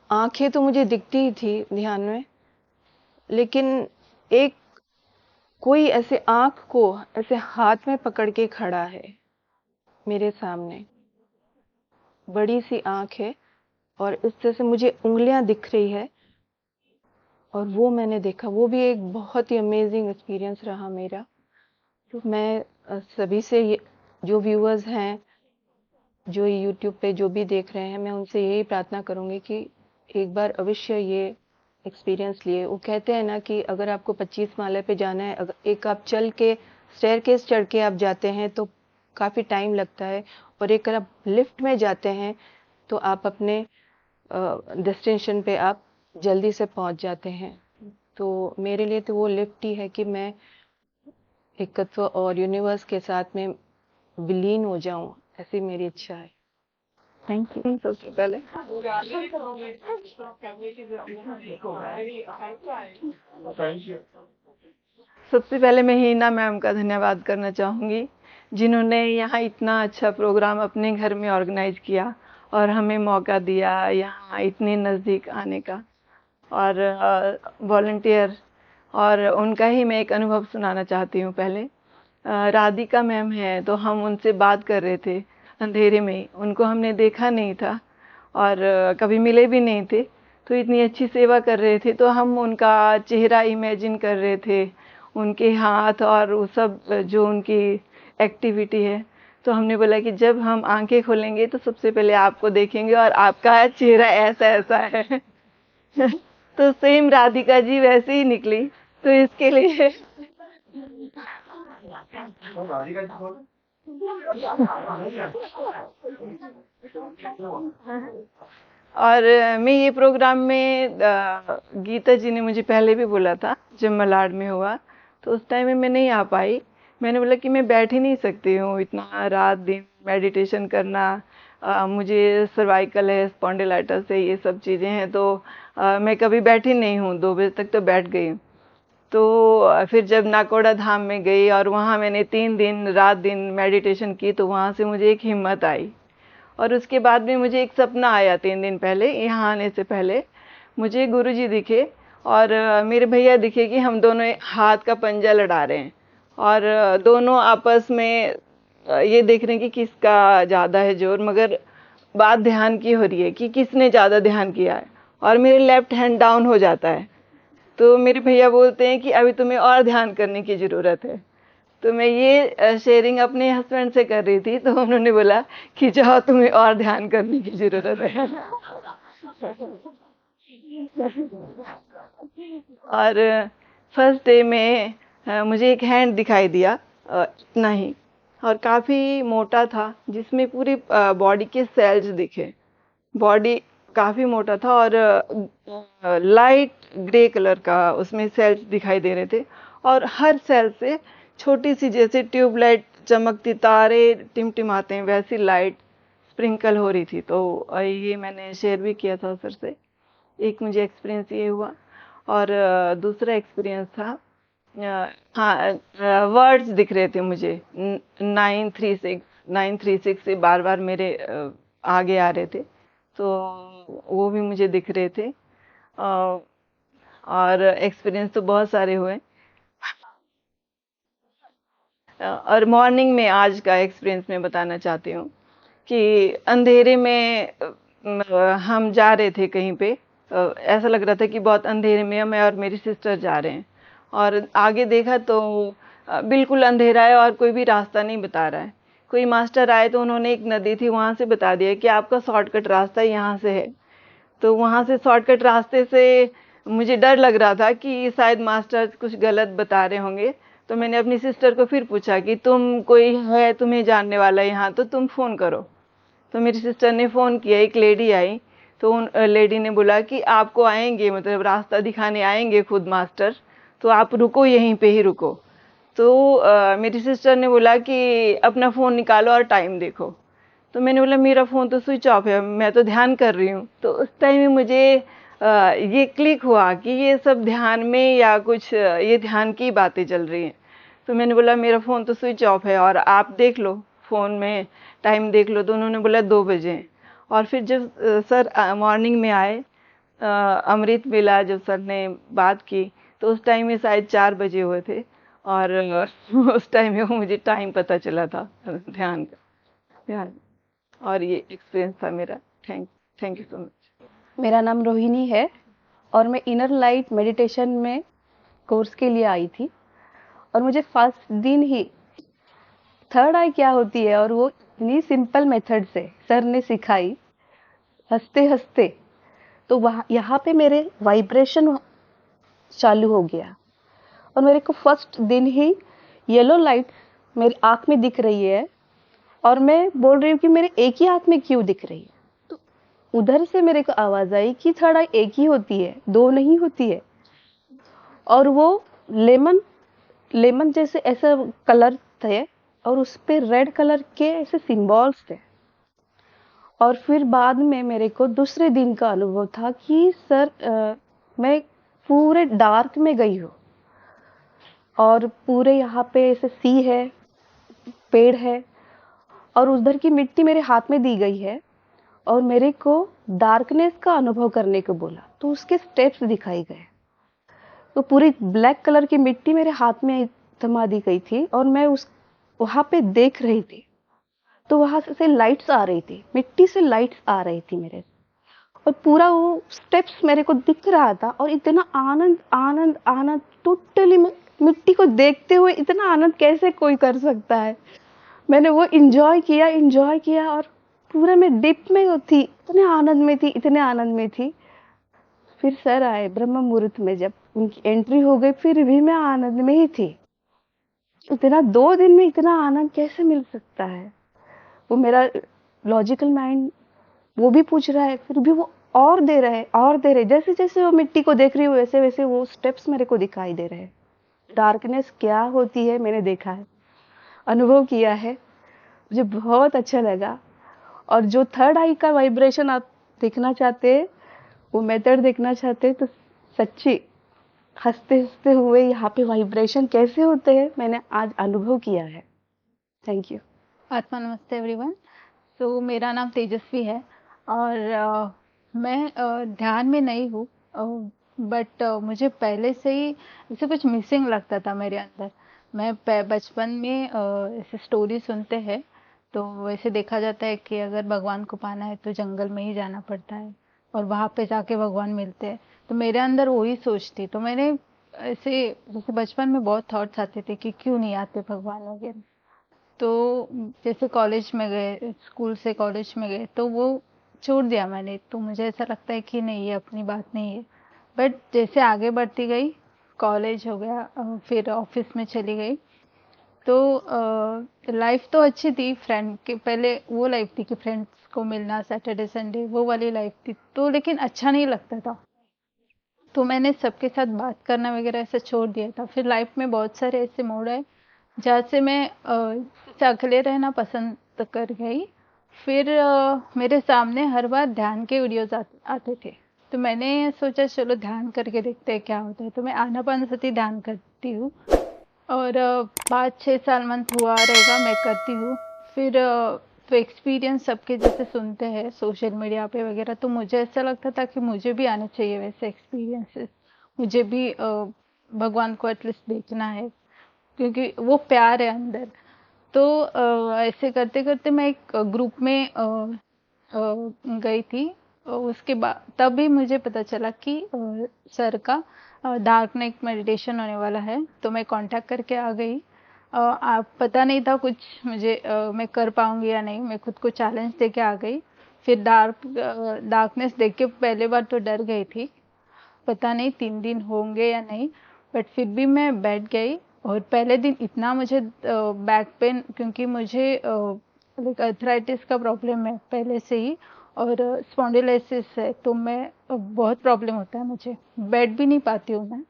आंखें तो मुझे दिखती ही थी ध्यान में, लेकिन एक कोई ऐसे आंख को ऐसे हाथ में पकड़ के खड़ा है मेरे सामने, बड़ी सी आंख है और इस तरह से मुझे उंगलियां दिख रही है, और वो मैंने देखा। वो भी एक बहुत ही अमेजिंग एक्सपीरियंस रहा मेरा। तो मैं सभी से जो व्यूअर्स हैं, जो यूट्यूब पे जो भी देख रहे हैं, मैं उनसे यही प्रार्थना करूंगी कि एक बार अवश्य ये एक्सपीरियंस लिए। वो कहते हैं ना कि अगर आपको 25 माले पे जाना है, अगर एक आप चल के स्टेयरकेस चढ़ के आप जाते हैं तो काफ़ी टाइम लगता है, और एक अगर आप लिफ्ट में जाते हैं तो आप अपने डेस्टिनेशन पे आप जल्दी से पहुंच जाते हैं। तो मेरे लिए तो वो लिफ्ट ही है कि मैं एकत्व और यूनिवर्स के साथ में विलीन हो जाऊं, ऐसी मेरी इच्छा है। Thank you. सबसे पहले मैं हीना मैम का धन्यवाद करना चाहूँगी, जिन्होंने यहाँ इतना अच्छा प्रोग्राम अपने घर में ऑर्गेनाइज किया और हमें मौका दिया यहाँ इतने नज़दीक आने का, और वॉलंटियर, और उनका ही मैं एक अनुभव सुनाना चाहती हूँ। पहले राधिका मैम है, तो हम उनसे बात कर रहे थे अंधेरे में, उनको हमने देखा नहीं था और कभी मिले भी नहीं थे, तो इतनी अच्छी सेवा कर रहे थे, तो हम उनका चेहरा इमेजिन कर रहे थे, उनके हाथ और वो सब जो उनकी एक्टिविटी है। तो हमने बोला कि जब हम आंखें खोलेंगे तो सबसे पहले आपको देखेंगे और आपका चेहरा ऐसा ऐसा है। तो सेम राधिका जी वैसे ही निकली, तो इसके लिए और मैं ये प्रोग्राम में गीता जी ने मुझे पहले भी बोला था जब मलाड में हुआ, तो उस टाइम में मैं नहीं आ पाई। मैंने बोला कि मैं बैठ ही नहीं सकती हूँ इतना रात दिन मेडिटेशन करना, मुझे सर्वाइकल है, स्पॉन्डिलाइटिस है, ये सब चीज़ें हैं, तो मैं कभी बैठी नहीं हूँ। 2 बजे तक तो बैठ गई। तो फिर जब नाकोड़ा धाम में गई और वहाँ मैंने 3 दिन रात दिन मेडिटेशन की, तो वहाँ से मुझे एक हिम्मत आई। और उसके बाद में मुझे एक सपना आया 3 दिन पहले, यहाँ आने से पहले मुझे गुरुजी दिखे और मेरे भैया दिखे कि हम दोनों हाथ का पंजा लड़ा रहे हैं और दोनों आपस में ये देख रहे हैं कि किसका ज़्यादा है जोर, मगर बात ध्यान की हो रही है कि किसने ज़्यादा ध्यान किया है, और मेरे लेफ्ट हैंड डाउन हो जाता है। तो मेरे भैया बोलते हैं कि अभी तुम्हें और ध्यान करने की ज़रूरत है। तो मैं ये शेयरिंग अपने हस्बैंड से कर रही थी, तो उन्होंने बोला कि जाओ तुम्हें और ध्यान करने की ज़रूरत है। और फर्स्ट डे में मुझे एक हैंड दिखाई दिया, इतना ही, और काफ़ी मोटा था, जिसमें पूरी बॉडी के सेल्स दिखे। बॉडी काफ़ी मोटा था और लाइट ग्रे कलर का उसमें सेल्स दिखाई दे रहे थे, और हर सेल से छोटी सी, जैसे ट्यूबलाइट चमकती, तारे टिमटिमाते हैं, वैसी लाइट स्प्रिंकल हो रही थी। तो ये मैंने शेयर भी किया था सर से। एक मुझे एक्सपीरियंस ये हुआ, और दूसरा एक्सपीरियंस था, हाँ, वर्ड्स दिख रहे थे मुझे 936 से बार बार मेरे आगे आ रहे थे, तो वो भी मुझे दिख रहे थे। और एक्सपीरियंस तो बहुत सारे हुए। और मॉर्निंग में आज का एक्सपीरियंस मैं बताना चाहती हूँ कि अंधेरे में हम जा रहे थे कहीं पे, ऐसा लग रहा था कि बहुत अंधेरे में मैं और मेरी सिस्टर जा रहे हैं, और आगे देखा तो बिल्कुल अंधेरा है और कोई भी रास्ता नहीं बता रहा है। कोई मास्टर आए तो उन्होंने एक नदी थी वहाँ से बता दिया कि आपका शॉर्टकट रास्ता यहाँ से है। तो वहाँ से शॉर्टकट रास्ते से मुझे डर लग रहा था कि शायद मास्टर कुछ गलत बता रहे होंगे। तो मैंने अपनी सिस्टर को फिर पूछा कि तुम कोई है तुम्हें जानने वाला यहाँ, तो तुम फ़ोन करो। तो मेरी सिस्टर ने फ़ोन किया, एक लेडी आई, तो उन लेडी ने बोला कि आपको आएंगे, मतलब रास्ता दिखाने आएंगे खुद मास्टर, तो आप रुको, यहीं पे ही रुको। तो मेरी सिस्टर ने बोला कि अपना फ़ोन निकालो और टाइम देखो। तो मैंने बोला मेरा फ़ोन तो स्विच ऑफ है, मैं तो ध्यान कर रही हूँ। तो उस टाइम में मुझे ये क्लिक हुआ कि ये सब ध्यान में या कुछ ये ध्यान की बातें चल रही हैं। तो मैंने बोला मेरा फ़ोन तो स्विच ऑफ है और आप देख लो फ़ोन में टाइम देख लो। तो उन्होंने बोला 2 बजे हैं। और फिर जब सर मॉर्निंग में आए, अमृत मिला, जब सर ने बात की, तो उस टाइम में शायद 4 बजे हुए थे, और उस टाइम में मुझे टाइम पता चला था ध्यान का। और ये एक्सपीरियंस था मेरा। Thank you so much. मेरा नाम रोहिणी है और मैं इनर लाइट मेडिटेशन में कोर्स के लिए आई थी, और मुझे फर्स्ट दिन ही थर्ड आई क्या होती है, और वो इतनी सिंपल मेथड से सर ने सिखाई, हंसते हंसते, तो वहाँ यहाँ पे मेरे वाइब्रेशन चालू हो गया, और मेरे को फर्स्ट दिन ही येलो लाइट मेरी आँख में दिख रही है, और मैं बोल रही हूँ कि मेरे एक ही आँख में क्यों दिख रही है। तो उधर से मेरे को आवाज़ आई कि थर्ड आई एक ही होती है, 2 नहीं होती है। और वो लेमन लेमन जैसे ऐसा कलर थे और उस पे रेड कलर के ऐसे सिंबल्स थे। और फिर बाद में मेरे को दूसरे दिन का अनुभव था कि सर मैं पूरे डार्क में गई हूँ और पूरे यहाँ पे ऐसे सी है, पेड़ है और उधर की मिट्टी मेरे हाथ में दी गई है और मेरे को डार्कनेस का अनुभव करने को बोला, तो उसके स्टेप्स दिखाए गए। तो पूरी ब्लैक कलर की मिट्टी मेरे हाथ में थमा दी गई थी और मैं उस वहां पे देख रही थी। तो वहां से लाइट्स आ रही थी, मिट्टी से लाइट्स आ रही थी मेरे, और पूरा वो स्टेप्स मेरे को दिख रहा था और इतना आनंद आनंद आनंद, टोटली मिट्टी को देखते हुए इतना आनंद कैसे कोई कर सकता है। मैंने वो इंजॉय किया और पूरा मैं डिप में थी, इतने आनंद में थी, इतने आनंद में थी। फिर सर आए ब्रह्म मुहूर्त में, जब उनकी एंट्री हो गई फिर भी मैं आनंद में ही थी। इतना 2 दिन में इतना आनंद कैसे मिल सकता है? वो मेरा लॉजिकल माइंड वो भी पूछ रहा है, फिर भी वो और दे रहे। जैसे जैसे वो मिट्टी को देख रही हूँ वैसे वैसे वो स्टेप्स मेरे को दिखाई दे रहे हैं। डार्कनेस क्या होती है मैंने देखा है, अनुभव किया है, मुझे बहुत अच्छा लगा। और जो थर्ड आई का वाइब्रेशन आप देखना चाहते हैं, वो मेथड देखना चाहते हैं, तो सच्ची हंसते हंसते हुए यहाँ पे वाइब्रेशन कैसे होते हैं मैंने आज अनुभव किया है। Thank you. आत्मा नमस्ते एवरीवन। तो मेरा नाम तेजस्वी है और मैं ध्यान में नहीं हूँ, बट मुझे पहले से ही ऐसे कुछ मिसिंग लगता था मेरे अंदर। मैं बचपन में ऐसे स्टोरी सुनते हैं तो वैसे देखा जाता है कि अगर भगवान को पाना है तो जंगल में ही जाना पड़ता है और वहाँ पे जाके भगवान मिलते हैं। तो मेरे अंदर वही सोच थी, तो मैंने ऐसे जैसे बचपन में बहुत थॉट्स आते थे कि क्यों नहीं आते भगवान वगैरह। तो जैसे कॉलेज में गए, स्कूल से कॉलेज में गए तो वो छोड़ दिया मैंने। तो मुझे ऐसा लगता है कि नहीं, ये अपनी बात नहीं है। बट जैसे आगे बढ़ती गई, कॉलेज हो गया, फिर ऑफिस में चली गई, तो लाइफ तो अच्छी थी। फ्रेंड के पहले वो लाइफ थी कि फ्रेंड्स को मिलना सैटरडे संडे, वो वाली लाइफ थी। तो लेकिन अच्छा नहीं लगता था, तो मैंने सबके साथ बात करना वगैरह ऐसा छोड़ दिया था। फिर लाइफ में बहुत सारे ऐसे मोड़ आए जहाँ से मैं अकेले रहना पसंद कर गई। फिर मेरे सामने हर बार ध्यान के वीडियोस आते थे, तो मैंने सोचा चलो ध्यान करके देखते हैं क्या होता है। तो मैं आनापानसती ध्यान करती हूँ और 5-6 साल मंथ हुआ रहेगा मैं करती हूँ। फिर तो एक्सपीरियंस सबके जैसे सुनते हैं सोशल मीडिया पे वगैरह, तो मुझे ऐसा लगता था कि मुझे भी आने चाहिए वैसे एक्सपीरियंसेस, मुझे भी भगवान को एटलीस्ट देखना है क्योंकि वो प्यार है अंदर। तो ऐसे करते करते मैं एक ग्रुप में गई थी। उसके बाद तभी मुझे पता चला कि सर का डार्क नाइट मेडिटेशन होने वाला है, तो मैं कांटेक्ट करके आ गई। आप पता नहीं था कुछ मुझे मैं कर पाऊंगी या नहीं, मैं खुद को चैलेंज दे के आ गई। फिर डार्कनेस देख के पहले बार तो डर गई थी, पता नहीं 3 दिन होंगे या नहीं, बट फिर भी मैं बैठ गई। और पहले दिन इतना मुझे बैक पेन, क्योंकि मुझे लाइक अर्थराइटिस का प्रॉब्लम है पहले से ही और स्पॉन्डिलोसिस है, तो मैं बहुत प्रॉब्लम होता है मुझे, बैठ भी नहीं पाती हूँ मैं।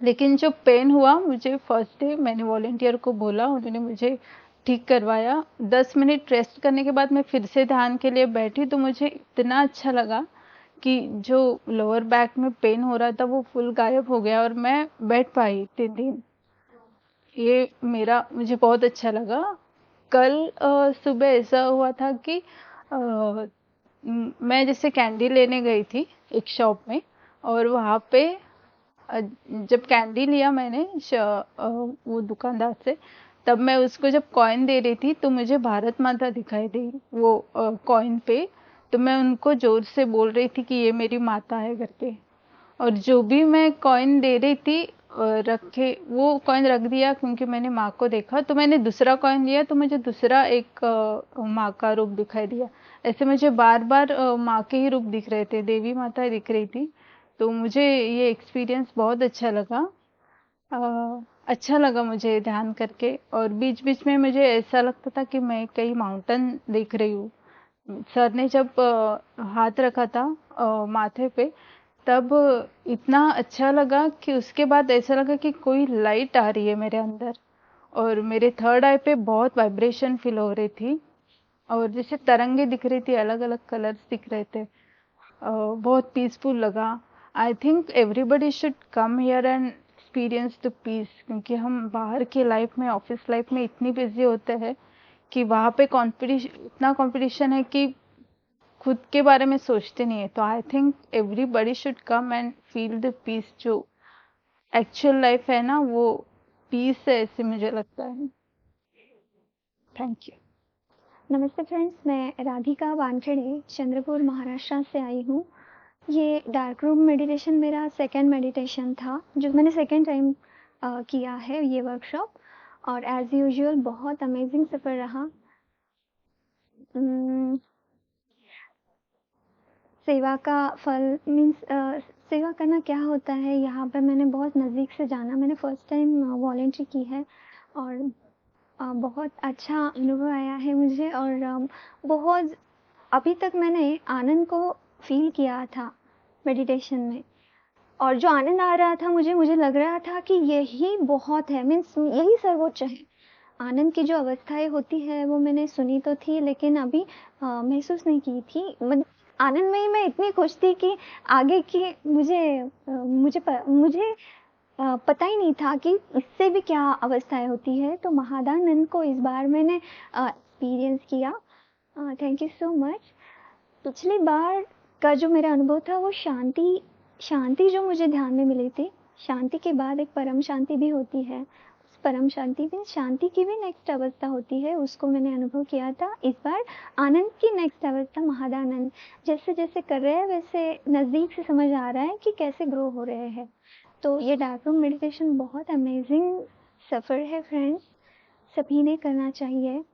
लेकिन जो पेन हुआ मुझे फर्स्ट डे, मैंने वॉलंटियर को बोला, उन्होंने मुझे ठीक करवाया। 10 मिनट रेस्ट करने के बाद मैं फिर से ध्यान के लिए बैठी, तो मुझे इतना अच्छा लगा कि जो लोअर बैक में पेन हो रहा था वो फुल गायब हो गया और मैं बैठ पाई 3 दिन। ये मेरा मुझे बहुत अच्छा लगा। कल सुबह ऐसा हुआ था कि मैं जैसे कैंडी लेने गई थी एक शॉप में, और वहाँ पे जब कैंडी लिया मैंने वो दुकानदार से, तब मैं उसको जब कॉइन दे रही थी तो मुझे भारत माता दिखाई दी वो कॉइन पे। तो मैं उनको जोर से बोल रही थी कि ये मेरी माता है करके, और जो भी मैं कॉइन दे रही थी रखे वो कॉइन रख दिया क्योंकि मैंने माँ को देखा। तो मैंने दूसरा कॉइन लिया तो मुझे दूसरा एक माँ का रूप दिखाई दिया। ऐसे मुझे बार बार माँ के ही रूप दिख रहे थे, देवी माता दिख रही थी। तो मुझे ये एक्सपीरियंस बहुत अच्छा लगा। अच्छा लगा मुझे ध्यान करके, और बीच बीच में मुझे ऐसा लगता था कि मैं कहीं माउंटेन देख रही हूँ। सर ने जब हाथ रखा था माथे पे, तब इतना अच्छा लगा कि उसके बाद ऐसा लगा कि कोई लाइट आ रही है मेरे अंदर, और मेरे थर्ड आई पे बहुत वाइब्रेशन फील हो रही थी, और जैसे तरंगे दिख रही थी, अलग अलग कलर्स दिख रहे थे। बहुत पीसफुल लगा। I think everybody should come here and experience the peace, क्योंकि हम बाहर की लाइफ में, ऑफिस लाइफ में इतनी बिजी होते हैं कि वहाँ पे कंपटीशन, इतना कंपटीशन है कि खुद के बारे में सोचते नहीं है। तो I think everybody should come and feel the peace. जो एक्चुअल लाइफ है ना, वो पीस है, ऐसे मुझे लगता है। Thank you. नमस्ते फ्रेंड्स, मैं राधिका वानखेड़े चंद्रपुर महाराष्ट्र से आई हूँ। ये डार्क रूम मेडिटेशन मेरा सेकंड मेडिटेशन था, जो मैंने सेकंड टाइम किया है ये वर्कशॉप, और एज यूजुअल बहुत अमेजिंग सफ़र रहा। सेवा का फल मीन्स सेवा करना क्या होता है, यहाँ पर मैंने बहुत नज़दीक से जाना। मैंने फर्स्ट टाइम वॉलेंट्री की है और बहुत अच्छा अनुभव आया है मुझे, और बहुत अभी तक मैंने आनंद को फील किया था मेडिटेशन में, और जो आनंद आ रहा था मुझे लग रहा था कि यही बहुत है, मीन्स यही सर्वोच्च है। आनंद की जो अवस्थाएं होती है वो मैंने सुनी तो थी, लेकिन अभी महसूस नहीं की थी। आनंद में ही मैं इतनी खुश थी कि आगे की मुझे पता ही नहीं था कि इससे भी क्या अवस्थाएं होती है। तो महादानंद को इस बार मैंने एक्सपीरियंस किया। Thank you so much. पिछली बार का जो मेरा अनुभव था वो शांति जो मुझे ध्यान में मिली थी। शांति के बाद एक परम शांति भी होती है, उस परम शांति में शांति की भी नेक्स्ट अवस्था होती है, उसको मैंने अनुभव किया था। इस बार आनंद की नेक्स्ट अवस्था महादानंद, जैसे जैसे कर रहे हैं वैसे नज़दीक से समझ आ रहा है कि कैसे ग्रो हो रहे हैं। तो ये डार्क रूम मेडिटेशन बहुत अमेजिंग सफ़र है फ्रेंड्स, सभी ने करना चाहिए,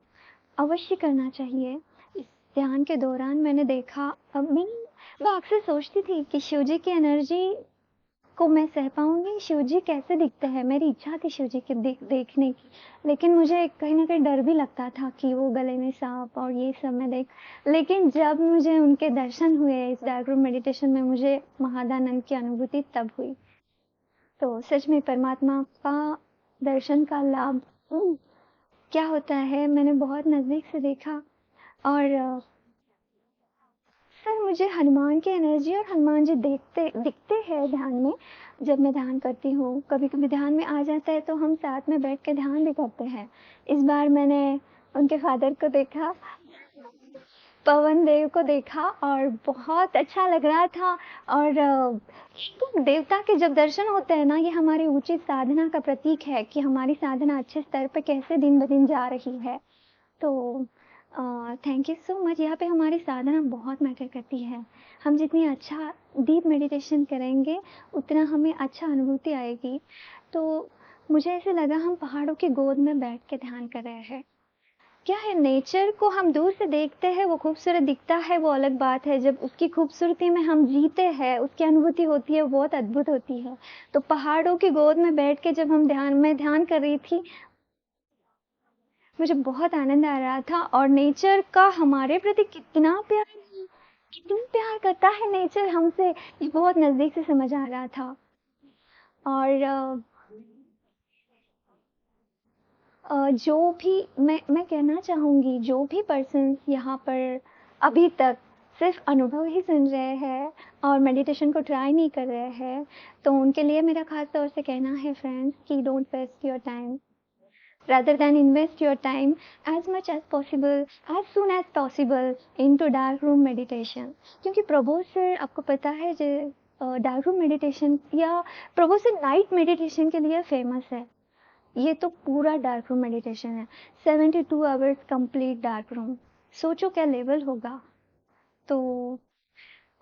अवश्य करना चाहिए। इस ध्यान के दौरान मैंने देखा, मैं अक्सर सोचती थी कि शिव जी की एनर्जी को मैं सह पाऊंगी, शिव जी कैसे दिखते हैं। मेरी इच्छा थी शिव जी के देखने की, लेकिन मुझे कहीं ना कहीं डर भी लगता था कि वो गले में सांप और ये सब मैं लेकिन जब मुझे उनके दर्शन हुए इस डार्क रूम मेडिटेशन में, मुझे महादानंद की अनुभूति तब हुई। तो सच में परमात्मा का दर्शन का लाभ क्या होता है मैंने बहुत नज़दीक से देखा। और सर, मुझे हनुमान की एनर्जी और हनुमान जी दिखते हैं ध्यान में। जब मैं ध्यान करती हूँ, कभी कभी ध्यान में आ जाता है तो हम साथ में बैठ के ध्यान भी करते हैं। इस बार मैंने उनके फादर को देखा, पवन देव को देखा, और बहुत अच्छा लग रहा था। और तो देवता के जब दर्शन होते हैं ना, ये हमारी उचित साधना का प्रतीक है कि हमारी साधना अच्छे स्तर पर कैसे दिन ब दिन जा रही है। तो थैंक यू सो मच। यहाँ पे हमारी साधना बहुत मैटर करती है। हम जितनी अच्छा डीप मेडिटेशन करेंगे उतना हमें अच्छा अनुभूति आएगी। तो मुझे ऐसे लगा हम पहाड़ों की गोद में बैठ के ध्यान कर रहे हैं। क्या है, नेचर को हम दूर से देखते हैं, वो खूबसूरत दिखता है, वो अलग बात है। जब उसकी खूबसूरती में हम जीते हैं, उसकी अनुभूति होती है, बहुत अद्भुत होती है। तो पहाड़ों की गोद में बैठ के जब हम ध्यान कर रही थी, मुझे बहुत आनंद आ रहा था। और नेचर का हमारे प्रति कितना प्यार करता है नेचर हमसे, ये बहुत नज़दीक से समझ आ रहा था। और जो भी मैं कहना चाहूँगी, जो भी पर्सन्स यहाँ पर अभी तक सिर्फ अनुभव ही सुन रहे हैं और मेडिटेशन को ट्राई नहीं कर रहे हैं, तो उनके लिए मेरा खास तौर से कहना है फ्रेंड्स कि don't waste your time, rather than invest your time as much as possible, as soon as possible into dark room meditation। क्योंकि प्रभु सर, आपको पता है, जो डार्क रूम मेडिटेशन या प्रभु सर नाइट मेडिटेशन के लिए फेमस है। ये तो पूरा डार्क रूम मेडिटेशन है, 72 आवर्स कंप्लीट डार्क रूम। सोचो क्या लेवल होगा। तो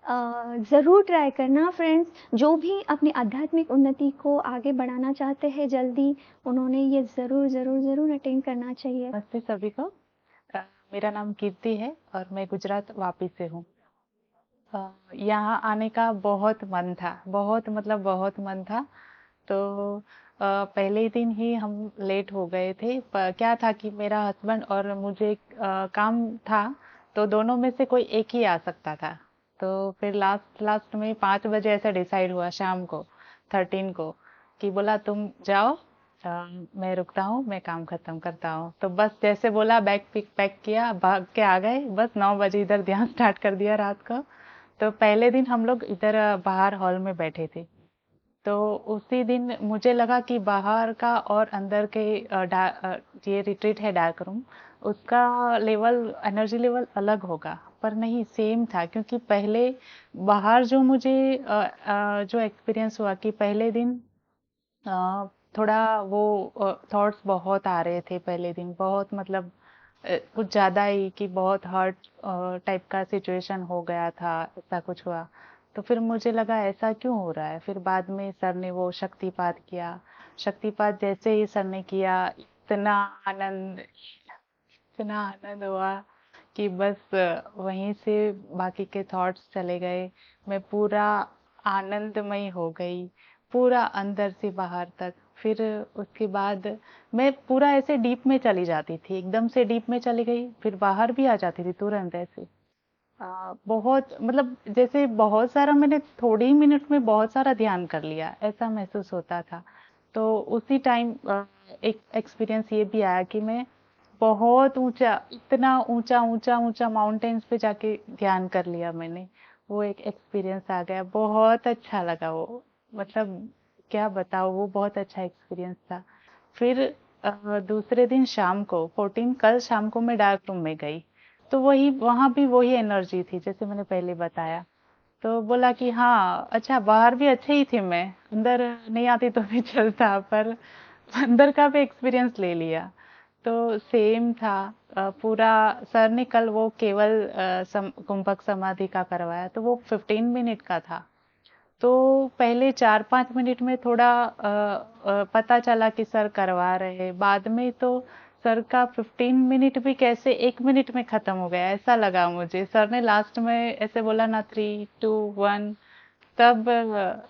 ज़रूर ट्राई करना फ्रेंड्स, जो भी अपनी आध्यात्मिक उन्नति को आगे बढ़ाना चाहते हैं जल्दी, उन्होंने ये ज़रूर अटेंड करना चाहिए। नमस्ते सभी को। मेरा नाम कीर्ति है और मैं गुजरात वापी से हूँ। यहाँ आने का बहुत मन था, बहुत मन था। तो पहले दिन ही हम लेट हो गए थे। क्या था कि मेरा हस्बैंड और मुझे काम था, तो दोनों में से कोई एक ही आ सकता था। तो फिर लास्ट में 5 बजे ऐसा डिसाइड हुआ शाम को 13 को कि बोला तुम जाओ, मैं रुकता हूँ, मैं काम खत्म करता हूँ। तो बस जैसे बोला बैग पैक किया, भाग के आ गए। बस 9 बजे इधर ध्यान स्टार्ट कर दिया रात को। तो पहले दिन हम लोग इधर बाहर हॉल में बैठे थे। तो उसी दिन मुझे लगा कि बाहर का और अंदर के ये रिट्रीट है डार्क रूम, उसका लेवल, एनर्जी लेवल अलग होगा, पर नहीं, सेम था। क्योंकि पहले बाहर जो मुझे जो एक्सपीरियंस हुआ कि पहले दिन थोड़ा वो थॉट्स बहुत आ रहे थे पहले दिन, बहुत मतलब कुछ ज़्यादा ही, कि बहुत हर्ट टाइप का सिचुएशन हो गया था, ऐसा कुछ हुआ। तो फिर मुझे लगा ऐसा क्यों हो रहा है। फिर बाद में सर ने वो शक्तिपात किया। शक्तिपात जैसे ही सर ने किया, इतना आनंद हुआ कि बस वहीं से बाकी के थॉट्स चले गए। मैं पूरा आनंदमय हो गई, पूरा अंदर से बाहर तक। फिर उसके बाद मैं पूरा ऐसे डीप में चली जाती थी, एकदम से डीप में चली गई, फिर बाहर भी आ जाती थी तुरंत ऐसे। बहुत मतलब जैसे बहुत सारा, मैंने थोड़ी ही मिनट में बहुत सारा ध्यान कर लिया, ऐसा महसूस होता था। तो उसी टाइम एक एक्सपीरियंस ये भी आया कि मैं बहुत ऊंचा, इतना ऊंचा ऊंचा ऊंचा माउंटेन्स पे जाके ध्यान कर लिया मैंने। वो एक एक्सपीरियंस आ गया, बहुत अच्छा लगा वो, मतलब क्या बताओ, वो बहुत अच्छा एक्सपीरियंस था। फिर दूसरे दिन शाम को 14 कल शाम को मैं डार्क रूम में गई, तो वही, वहाँ भी वही एनर्जी थी जैसे मैंने पहले बताया। तो बोला कि हाँ अच्छा, बाहर भी अच्छे ही थे, मैं अंदर नहीं आती तो भी चलता, पर अंदर का भी एक्सपीरियंस ले लिया। तो सेम था पूरा। सर ने कल वो केवल कुंभक समाधि का करवाया, तो वो 15 मिनट का था। तो पहले 4-5 मिनट में थोड़ा पता चला कि सर करवा रहे हैं। बाद में तो सर का 15 मिनट भी कैसे 1 मिनट में खत्म हो गया, ऐसा लगा मुझे। सर ने लास्ट में ऐसे बोला ना 3, 2, 1, तब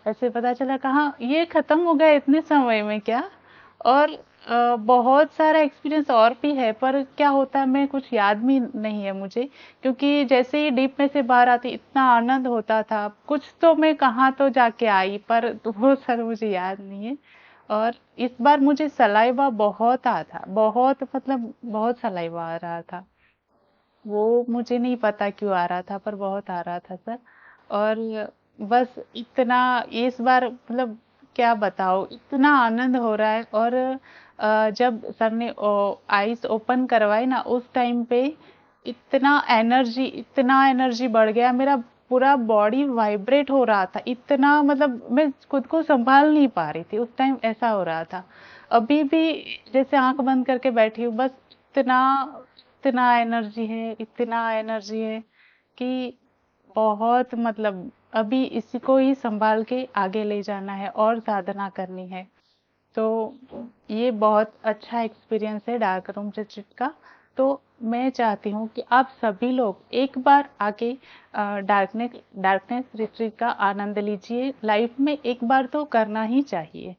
ऐसे पता चला कहाँ ये खत्म हो गया इतने समय में क्या। और बहुत सारा एक्सपीरियंस और भी है, पर क्या होता है मैं कुछ याद भी नहीं है मुझे, क्योंकि जैसे ही डीप में से बाहर आती इतना आनंद होता था, कुछ तो मैं कहाँ तो जाके आई, पर वो सर मुझे याद नहीं है। और इस बार मुझे सलाइवा बहुत आ था, बहुत मतलब बहुत सलाइवा आ रहा था। वो मुझे नहीं पता क्यों आ रहा था, पर बहुत आ रहा था सर। और बस इतना इस बार मतलब क्या बताओ, इतना आनंद हो रहा है। और जब सर ने आईज ओपन करवाई ना, उस टाइम पे इतना एनर्जी बढ़ गया, मेरा पूरा बॉडी वाइब्रेट हो रहा था, इतना मतलब मैं खुद को संभाल नहीं पा रही थी उस टाइम, ऐसा हो रहा था। अभी भी जैसे आंख बंद करके बैठी हूँ, बस इतना इतना एनर्जी है कि बहुत मतलब अभी इसी को ही संभाल के आगे ले जाना है और साधना करनी है। तो ये बहुत अच्छा एक्सपीरियंस है डार्क रूम रिट्रीट का। तो मैं चाहती हूँ कि आप सभी लोग एक बार आके डार्कनेस रिट्रीट का आनंद लीजिए। लाइफ में एक बार तो करना ही चाहिए।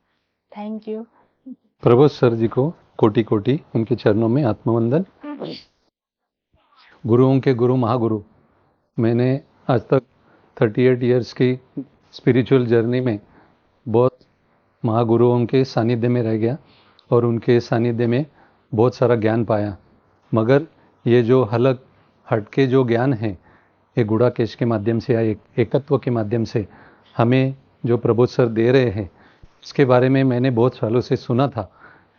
Thank you. Prabodh sir ji को कोटि कोटि उनके चरणों में आत्मवंदन। गुरुओं के गुरु महागुरु, मैंने आज तक 38 इयर्स की स्पिरिचुअल जर्नी में बहुत महागुरुओं के सानिध्य में रह गया और उनके सानिध्य में बहुत सारा ज्ञान पाया। मगर ये जो हलक हटके जो ज्ञान है, ये गुड़ाकेश के माध्यम से या एकत्व के माध्यम से हमें जो प्रबोध सर दे रहे हैं, इसके बारे में मैंने बहुत सालों से सुना था,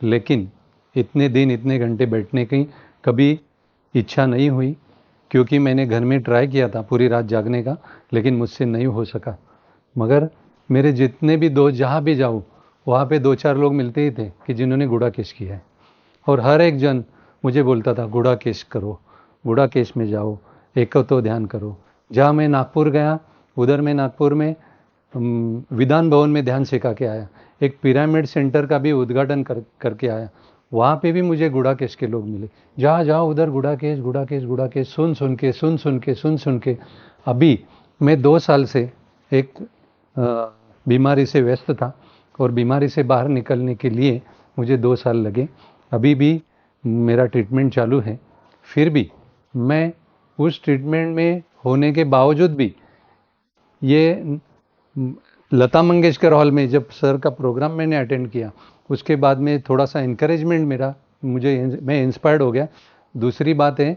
लेकिन इतने दिन इतने घंटे बैठने की कभी इच्छा नहीं हुई, क्योंकि मैंने घर में ट्राई किया था पूरी रात जागने का, लेकिन मुझसे नहीं हो सका। मगर मेरे जितने भी दोस्त जहाँ भी जाऊँ, वहाँ पे 2-4 लोग मिलते ही थे कि जिन्होंने गुड़ाकेश किया है, और हर एक जन मुझे बोलता था गुड़ाकेश करो, गुड़ाकेश में जाओ, एकत्व ध्यान करो। जहाँ मैं नागपुर गया, उधर मैं नागपुर में विधान भवन में ध्यान सिखा के आया, एक पिरामिड सेंटर का भी उद्घाटन करके आया। वहाँ पे भी मुझे गुड़ाकेश के लोग मिले। जहाँ जाओ उधर गुड़ाकेश गुड़ाकेश गुड़ाकेश, सुन के अभी मैं 2 साल से एक बीमारी से व्यस्त था, और बीमारी से बाहर निकलने के लिए मुझे 2 साल लगे। अभी भी मेरा ट्रीटमेंट चालू है। फिर भी मैं उस ट्रीटमेंट में होने के बावजूद भी ये लता मंगेशकर हॉल में जब सर का प्रोग्राम मैंने अटेंड किया, उसके बाद में थोड़ा सा इनकरेजमेंट मैं मैं इंस्पायर्ड हो गया। दूसरी बात है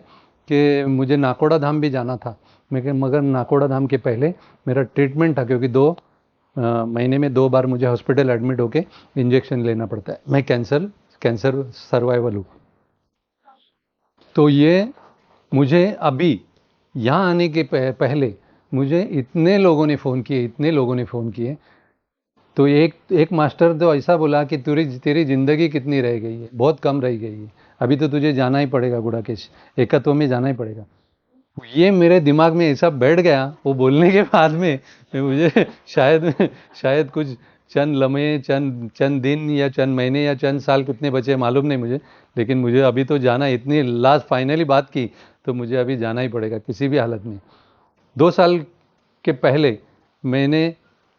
कि मुझे नाकोड़ा धाम भी जाना था, मगर नाकोड़ा धाम के पहले मेरा ट्रीटमेंट था, क्योंकि 2 महीने में 2 बार मुझे हॉस्पिटल एडमिट होके इंजेक्शन लेना पड़ता है। मैं कैंसर सर्वाइवल हूँ। तो ये मुझे अभी यहाँ आने के पहले मुझे इतने लोगों ने फ़ोन किए, तो एक मास्टर तो ऐसा बोला कि तेरी ज़िंदगी कितनी रह गई है, बहुत कम रह गई है, अभी तो तुझे जाना ही पड़ेगा, गुड़ाकेश एकत्व में जाना ही पड़ेगा। ये मेरे दिमाग में ऐसा बैठ गया, वो बोलने के बाद में मुझे शायद कुछ चंद लम्हे, चंद दिन या चंद महीने या चंद साल कितने बचे मालूम नहीं मुझे, लेकिन मुझे अभी तो जाना, इतनी लास्ट फाइनली बात की तो मुझे अभी जाना ही पड़ेगा किसी भी हालत में। 2 साल के पहले मैंने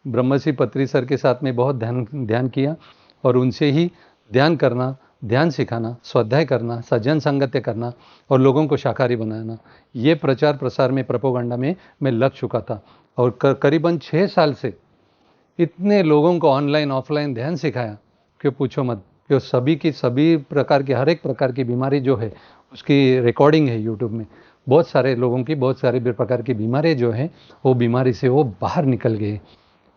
ब्रह्मश्री पत्री सर के साथ में बहुत ध्यान किया, और उनसे ही ध्यान करना, ध्यान सिखाना, स्वाध्याय करना, सज्जन संगत्य करना और लोगों को शाकाहारी बनाना, ये प्रचार प्रसार में, प्रोपोगंडा में मैं लग चुका था। और करीबन 6 साल से इतने लोगों को ऑनलाइन ऑफलाइन ध्यान सिखाया कि पूछो मत, कि सभी प्रकार की, हर एक प्रकार की बीमारी जो है उसकी रिकॉर्डिंग है यूट्यूब में। बहुत सारे लोगों की बहुत सारे प्रकार की बीमारी जो है, वो बीमारी से वो बाहर निकल गए।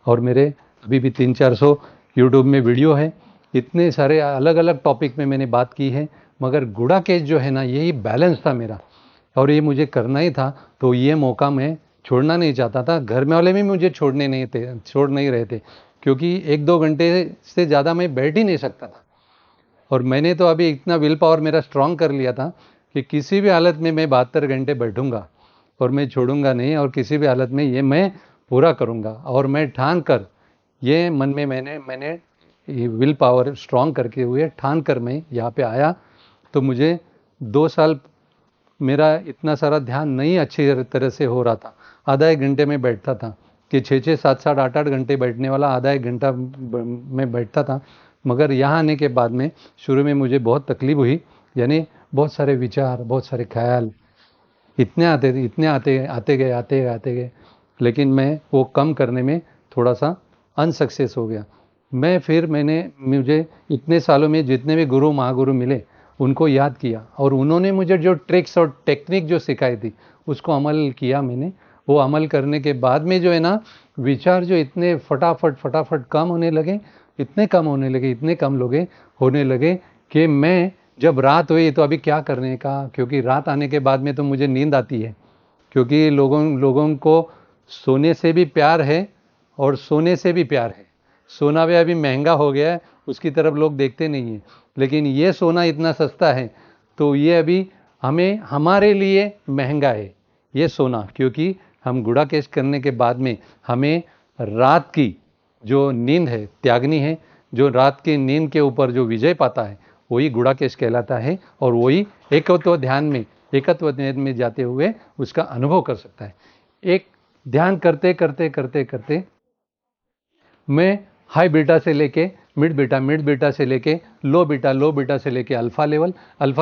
और मेरे अभी भी 300-400 यूट्यूब में वीडियो है, इतने सारे अलग अलग टॉपिक में मैंने बात की है। मगर गुड़ाकेश जो है ना, यही बैलेंस था मेरा, और ये मुझे करना ही था। तो ये मौका मैं छोड़ना नहीं चाहता था। घर में वाले भी मुझे छोड़ नहीं रहे थे, क्योंकि 1-2 घंटे से ज़्यादा मैं बैठ ही नहीं सकता था। और मैंने तो अभी इतना विल पावर मेरा स्ट्रांग कर लिया था कि किसी भी हालत में मैं 72 घंटे बैठूंगा और मैं छोड़ूंगा नहीं, और किसी भी हालत में ये मैं पूरा करूंगा। और मैं ठान कर, ये मन में मैंने ये विल पावर स्ट्रांग करके हुए ठान कर मैं यहाँ पे आया। तो मुझे 2 साल मेरा इतना सारा ध्यान नहीं अच्छी तरह से हो रहा था। आधा 1 घंटे में बैठता था, कि 6-6, 7-7, 8-8 घंटे बैठने वाला आधा 1 घंटा में बैठता था। मगर यहाँ आने के बाद में शुरू में मुझे बहुत तकलीफ हुई, यानी बहुत सारे विचार, बहुत सारे ख्याल इतने आते गए, लेकिन मैं वो कम करने में थोड़ा सा अनसक्सेस हो गया। मुझे इतने सालों में जितने भी गुरु महागुरु मिले उनको याद किया, और उन्होंने मुझे जो ट्रिक्स और टेक्निक जो सिखाई थी उसको अमल किया मैंने। वो अमल करने के बाद में जो है ना, विचार जो इतने फटाफट कम होने लगे, इतने कम होने लगे कि मैं जब रात हुई तो अभी क्या करने का, क्योंकि रात आने के बाद में तो मुझे नींद आती है, क्योंकि लोगों को सोने से भी प्यार है और सोने से भी प्यार है। सोना भी अभी महंगा हो गया है, उसकी तरफ लोग देखते नहीं हैं, लेकिन ये सोना इतना सस्ता है, तो ये अभी हमारे लिए महंगा है ये सोना, क्योंकि हम गुड़ाकेश करने के बाद में हमें रात की जो नींद है त्यागनी है। जो रात की नींद के ऊपर जो विजय पाता है वही गुड़ाकेश कहलाता है, और वही एकत्व ध्यान में जाते हुए उसका अनुभव कर सकता है। एक ध्यान करते मैं हाई बीटा से लेके मिड बीटा से लेके लो बीटा से लेके अल्फा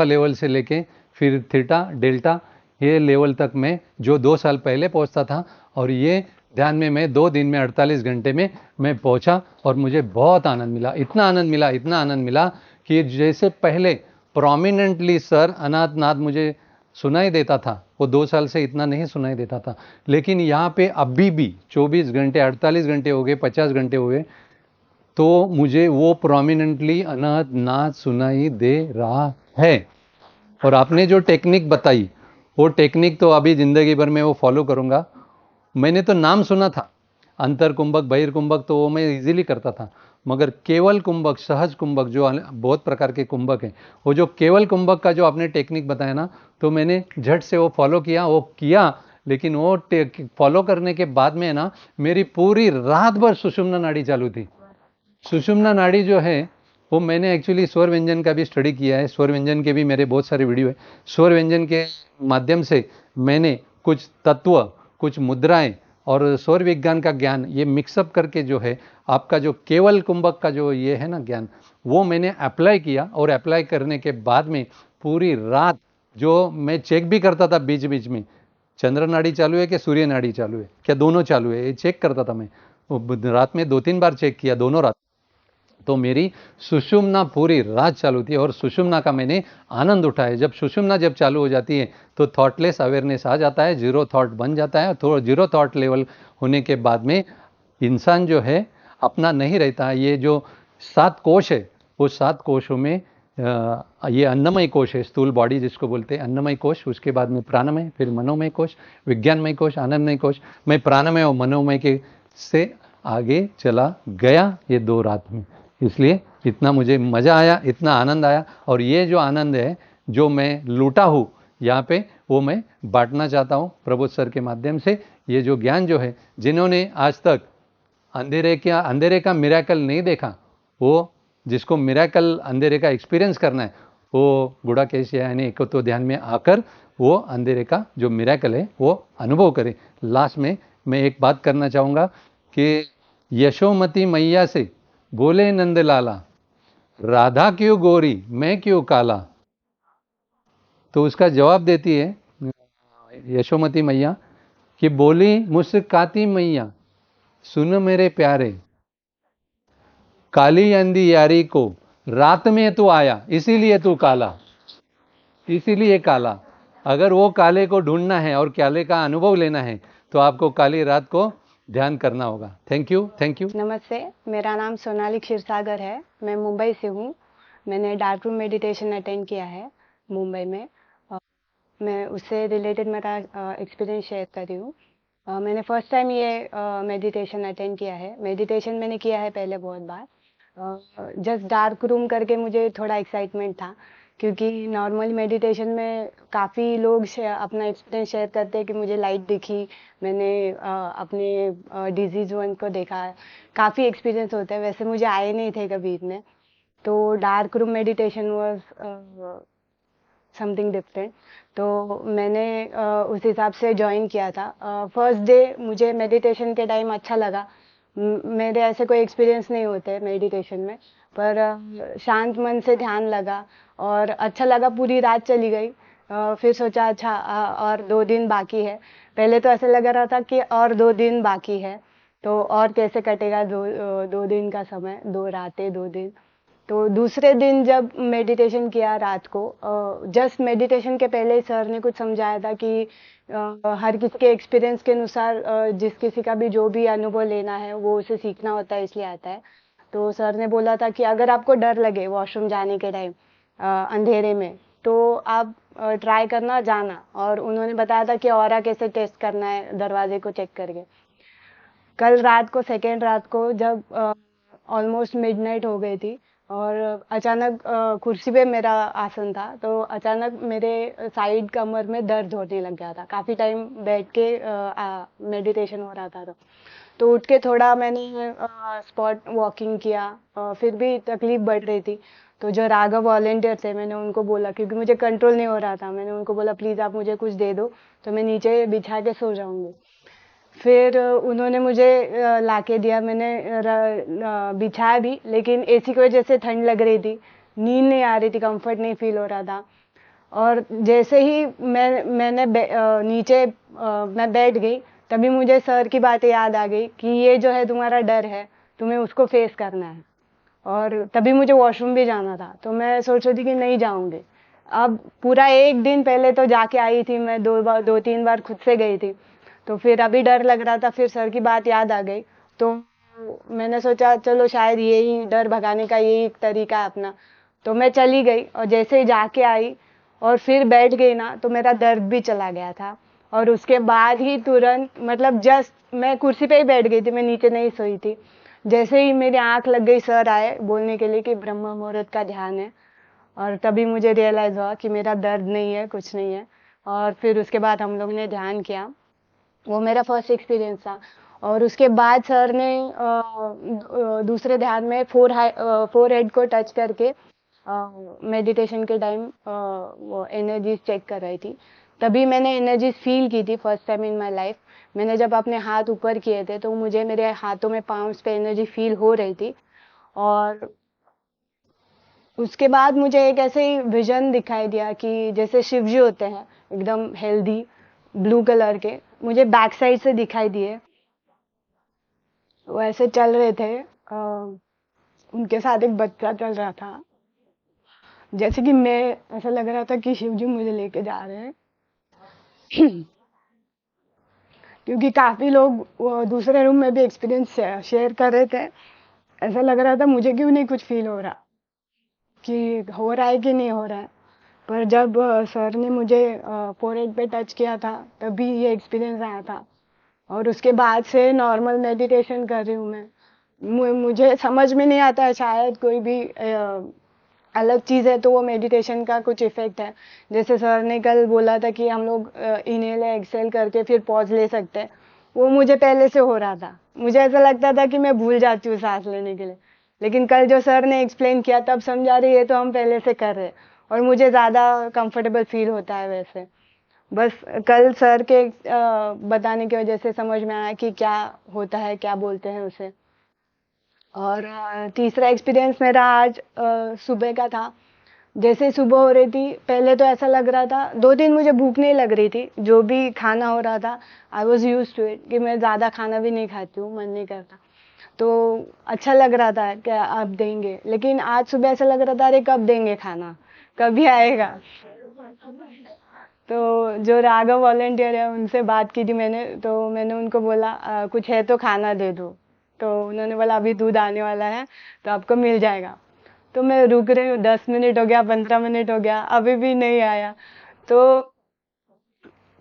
लेवल से लेके फिर थीटा डेल्टा, ये लेवल तक मैं जो 2 साल पहले पहुंचता था, और ये ध्यान में मैं 2 दिन में 48 घंटे में मैं पहुंचा, और मुझे बहुत आनंद मिला, इतना आनंद मिला कि जैसे पहले प्रोमिनेंटली सर अनाथनाथ मुझे सुनाई देता था, वो 2 साल से इतना नहीं सुनाई देता था, लेकिन यहाँ पे अभी भी 24 घंटे 48 घंटे हो गए, 50 घंटे हो गए, तो मुझे वो प्रोमिनेंटली अनाथनाथ सुनाई दे रहा है। और आपने जो टेक्निक बताई, वो टेक्निक तो अभी ज़िंदगी भर में वो फॉलो करूँगा। मैंने तो नाम सुना था, अंतर कुंभक, बहिर्कुंभक, तो वो मैं इजीली करता था, मगर केवल कुंभक, सहज कुंभक, जो बहुत प्रकार के कुंभक हैं, वो जो केवल कुंभक का जो आपने टेक्निक बताया ना, तो मैंने झट से वो फॉलो किया, लेकिन वो फॉलो करने के बाद में ना मेरी पूरी रात भर सुषुम्ना नाड़ी चालू थी। सुषुम्ना नाड़ी जो है वो मैंने एक्चुअली स्वर व्यंजन का भी स्टडी किया है, स्वर व्यंजन के भी मेरे बहुत सारे वीडियो है। स्वर व्यंजन के माध्यम से मैंने कुछ तत्व, कुछ मुद्राएं और स्वर विज्ञान का ज्ञान ये मिक्सअप करके जो है आपका जो केवल कुंभक का जो ये है ना ज्ञान, वो मैंने अप्लाई किया। और अप्लाई करने के बाद में पूरी रात जो मैं चेक भी करता था बीच बीच में, चंद्र नाड़ी चालू है कि सूर्य नाड़ी चालू है, क्या दोनों चालू है, ये चेक करता था मैं। रात में 2-3 बार चेक किया, दोनों रात। तो मेरी सुषुम्ना पूरी रात चालू थी और सुषुम्ना का मैंने आनंद उठाया। जब सुषुम्ना जब चालू हो जाती है तो थॉटलेस अवेयरनेस आ जाता है, जीरो थॉट बन जाता है। तो जीरो थॉट लेवल होने के बाद में इंसान जो है अपना नहीं रहता है। ये जो 7 कोश है, वो 7 कोशों में ये अन्नमय कोश है, स्थूल बॉडी जिसको बोलते हैं अन्नमय कोश, उसके बाद में प्राणमय, फिर मनोमय कोश, विज्ञानमय कोश, आनंदमय कोश। मैं प्राणमय और मनोमय के से आगे चला गया ये 2 रात में। इसलिए इतना मुझे मज़ा आया, इतना आनंद आया। और ये जो आनंद है जो मैं लूटा हूँ यहाँ पे, वो मैं बांटना चाहता हूँ प्रबोध सर के माध्यम से। ये जो ज्ञान जो है, जिन्होंने आज तक अंधेरे का मिरेकल नहीं देखा, वो जिसको मिरेकल अंधेरे का एक्सपीरियंस करना है, वो गुड़ाकेश यानी एकत्व ध्यान में आकर वो अंधेरे का जो मिरेकल है वो अनुभव करे। लास्ट में मैं एक बात करना चाहूँगा कि यशोमती मैया से बोले नंद लाला, राधा क्यों गोरी मैं क्यों काला। तो उसका जवाब देती है यशोमती मैया कि बोली मुस्काती मैया, सुन मेरे प्यारे, काली अंधी यारी को रात में तू आया इसीलिए तू काला, इसीलिए काला। अगर वो काले को ढूंढना है और काले का अनुभव लेना है तो आपको काली रात को ध्यान करना होगा। Thank you, thank you. नमस्ते, मेरा नाम सोनाली क्षीरसागर है, मैं मुंबई से हूँ। मैंने डार्क रूम मेडिटेशन अटेंड किया है मुंबई में। मैं उससे रिलेटेड मेरा एक्सपीरियंस शेयर कर रही हूँ। मैंने फर्स्ट टाइम ये मेडिटेशन अटेंड किया है। मेडिटेशन मैंने किया है पहले बहुत बार। जस्ट डार्क रूम करके मुझे थोड़ा एक्साइटमेंट था, क्योंकि नॉर्मल मेडिटेशन में काफ़ी लोग अपना एक्सपीरियंस शेयर करते हैं कि मुझे लाइट दिखी, मैंने अपने डिजीज वन को देखा, काफ़ी एक्सपीरियंस होता है। वैसे मुझे आए नहीं थे कभी इतने, तो dark room meditation was something different. तो मैंने उस हिसाब से ज्वाइन किया था। फर्स्ट डे मुझे मेडिटेशन के टाइम अच्छा लगा। मेरे ऐसे कोई एक्सपीरियंस नहीं होते मेडिटेशन में, पर शांत मन से ध्यान लगा और अच्छा लगा। पूरी रात चली गई। फिर सोचा अच्छा और 2 दिन बाकी है। पहले तो ऐसे लग रहा था कि और 2 दिन बाकी है, तो और कैसे कटेगा 2 दिन का समय, 2 रातें 2 दिन। तो दूसरे दिन जब मेडिटेशन किया रात को, जस्ट मेडिटेशन के पहले सर ने कुछ समझाया था कि हर किसी के एक्सपीरियंस के अनुसार जिस किसी का भी जो भी अनुभव लेना है वो उसे सीखना होता है, इसलिए आता है। तो सर ने बोला था कि अगर आपको डर लगे वॉशरूम जाने के टाइम अंधेरे में, तो आप ट्राई करना जाना। और उन्होंने बताया था कि ऑरा कैसे टेस्ट करना है दरवाजे को चेक करके। कल रात को, सेकेंड रात को, जब ऑलमोस्ट मिडनाइट हो गई थी और अचानक कुर्सी पे मेरा आसन था, तो अचानक मेरे साइड कमर में दर्द होने लग गया था। काफ़ी टाइम बैठ के मेडिटेशन हो रहा था, तो उठ के थोड़ा मैंने स्पॉट वॉकिंग किया। फिर भी तकलीफ बढ़ रही थी, तो जो राघव वॉलेंटियर थे मैंने उनको बोला, क्योंकि मुझे कंट्रोल नहीं हो रहा था, मैंने उनको बोला प्लीज़ आप मुझे कुछ दे दो तो मैं नीचे बिछा के सो जाऊँगी। फिर उन्होंने मुझे लाके दिया। मैंने बिछाया भी, लेकिन एसी की वजह से ठंड लग रही थी, नींद नहीं आ रही थी, कंफर्ट नहीं फील हो रहा था। और जैसे ही मैंने नीचे मैं बैठ गई, तभी मुझे सर की बातें याद आ गई कि ये जो है तुम्हारा डर है, तुम्हें उसको फेस करना है। और तभी मुझे वॉशरूम भी जाना था, तो मैं सोच रही थी कि नहीं जाऊँगी। अब पूरा 1 दिन पहले तो जाके आई थी मैं, 2-3 बार खुद से गई थी, तो फिर अभी डर लग रहा था। फिर सर की बात याद आ गई, तो मैंने सोचा चलो शायद यही डर भगाने का यही एक तरीका है अपना। तो मैं चली गई और जैसे ही जाके आई और फिर बैठ गई ना, तो मेरा दर्द भी चला गया था। और उसके बाद ही तुरंत, मतलब जस्ट मैं कुर्सी पे ही बैठ गई थी, मैं नीचे नहीं सोई थी। जैसे ही मेरी आंख लग गई, सर आए बोलने के लिए कि ब्रह्म मुहूर्त का ध्यान है, और तभी मुझे रियलाइज़ हुआ कि मेरा दर्द नहीं है, कुछ नहीं है। और फिर उसके बाद हम लोग ने ध्यान किया। वो मेरा फर्स्ट एक्सपीरियंस था। और उसके बाद सर ने दूसरे ध्यान में फोर हेड को टच करके मेडिटेशन के टाइम वो एनर्जीज चेक कर रही थी। तभी मैंने एनर्जीज फील की थी first time in my life. मैंने जब अपने हाथ ऊपर किए थे तो मुझे मेरे हाथों में, पाउंड्स पे एनर्जी फील हो रही थी। और उसके बाद मुझे एक ऐसे ही विजन दिखाई दिया कि जैसे शिव जी होते हैं एकदम हेल्दी, ब्लू कलर के, मुझे बैक साइड से दिखाई दिए। वो ऐसे चल रहे थे, उनके साथ एक बच्चा चल रहा था, जैसे कि मैं, ऐसा लग रहा था कि शिव जी मुझे लेके जा रहे हैं। क्योंकि काफ़ी लोग वो दूसरे रूम में भी एक्सपीरियंस शेयर कर रहे थे। ऐसा लग रहा था मुझे क्यों नहीं कुछ फील हो रहा, कि हो रहा है कि नहीं हो रहा है। पर जब सर ने मुझे फोरहेड पे टच किया था तभी ये एक्सपीरियंस आया था, और उसके बाद से नॉर्मल मेडिटेशन कर रही हूँ मैं। मुझे समझ में नहीं आता है, शायद कोई भी अलग चीज़ है तो वो मेडिटेशन का कुछ इफेक्ट है। जैसे सर ने कल बोला था कि हम लोग इनहेल या एक्सेल करके फिर पॉज ले सकते हैं, वो मुझे पहले से हो रहा था। मुझे ऐसा लगता था कि मैं भूल जाती हूँ सांस लेने के लिए, लेकिन कल जो सर ने एक्सप्लेन किया तब समझा रही है तो हम पहले से कर रहे हैं, और मुझे ज़्यादा कंफर्टेबल फील होता है वैसे। बस कल सर के बताने की वजह से समझ में आया कि क्या होता है, क्या बोलते हैं उसे। और तीसरा एक्सपीरियंस मेरा आज सुबह का था। जैसे सुबह हो रही थी, पहले तो ऐसा लग रहा था, 2 दिन मुझे भूख नहीं लग रही थी, जो भी खाना हो रहा था I was use to it, कि मैं ज़्यादा खाना भी नहीं खाती हूँ, मन नहीं करता, तो अच्छा लग रहा था कि अब देंगे। लेकिन आज सुबह ऐसा लग रहा था, अरे कब देंगे खाना, कभी आएगा। तो जो राघव वॉलंटियर है उनसे बात की थी मैंने, तो मैंने उनको बोला कुछ है तो खाना दे दो। तो उन्होंने बोला अभी दूध आने वाला है तो आपको मिल जाएगा। तो मैं रुक रही हूँ, 10 मिनट हो गया, 15 मिनट हो गया, अभी भी नहीं आया। तो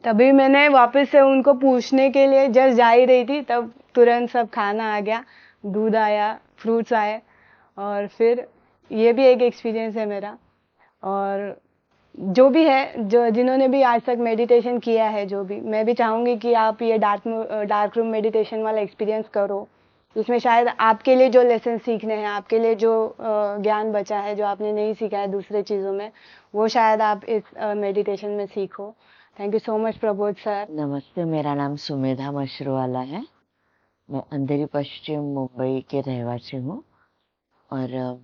तभी मैंने वापस से उनको पूछने के लिए जस्ट जा ही रही थी, तब तुरंत सब खाना आ गया, दूध आया, फ्रूट्स आए। और फिर ये भी एक एक्सपीरियंस है मेरा। और जो भी है, जो जिन्होंने भी आज तक मेडिटेशन किया है, जो भी, मैं भी चाहूँगी कि आप ये डार्क रूम मेडिटेशन वाला एक्सपीरियंस करो। इसमें शायद आपके लिए जो लेसन सीखने हैं, आपके लिए जो ज्ञान बचा है, जो आपने नहीं सीखा है दूसरे चीज़ों में, वो शायद आप इस मेडिटेशन में सीखो। Thank you so much Prabodh sir. नमस्ते, मेरा नाम सुमेधा मशरूवाला है। मैं अंधेरी पश्चिम मुंबई के रहवासी हूँ। और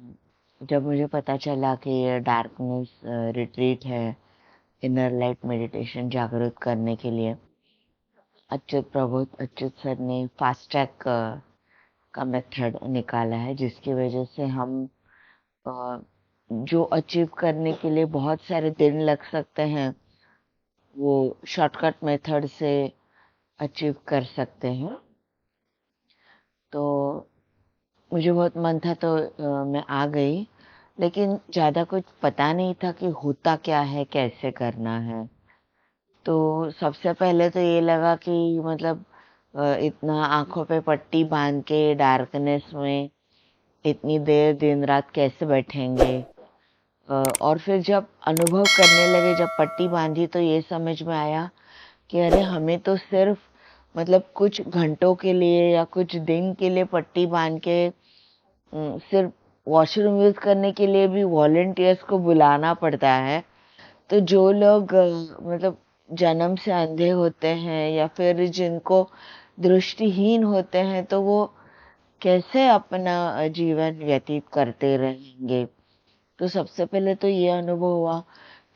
जब मुझे पता चला कि ये डार्कनेस रिट्रीट है, इनर लाइट मेडिटेशन जागृत करने के लिए, प्रबोध अच्युत सर ने फास्ट ट्रैक का मेथड निकाला है, जिसकी वजह से हम जो अचीव करने के लिए बहुत सारे दिन लग सकते हैं, वो शॉर्टकट मेथड से अचीव कर सकते हैं। तो मुझे बहुत मन था, तो मैं आ गई, लेकिन ज़्यादा कुछ पता नहीं था कि होता क्या है, कैसे करना है। तो सबसे पहले तो ये लगा कि मतलब इतना आंखों पे पट्टी बांध के डार्कनेस में इतनी देर दिन रात कैसे बैठेंगे। और फिर जब अनुभव करने लगे, जब पट्टी बांधी, तो ये समझ में आया कि अरे हमें तो सिर्फ मतलब कुछ घंटों के लिए या कुछ दिन के लिए पट्टी बांध के सिर्फ वॉशरूम यूज़ करने के लिए भी वॉलंटियर्स को बुलाना पड़ता है। तो जो लोग मतलब जन्म से अंधे होते हैं या फिर जिनको दृष्टिहीन होते हैं, तो वो कैसे अपना जीवन व्यतीत करते रहेंगे। तो सबसे पहले तो ये अनुभव हुआ।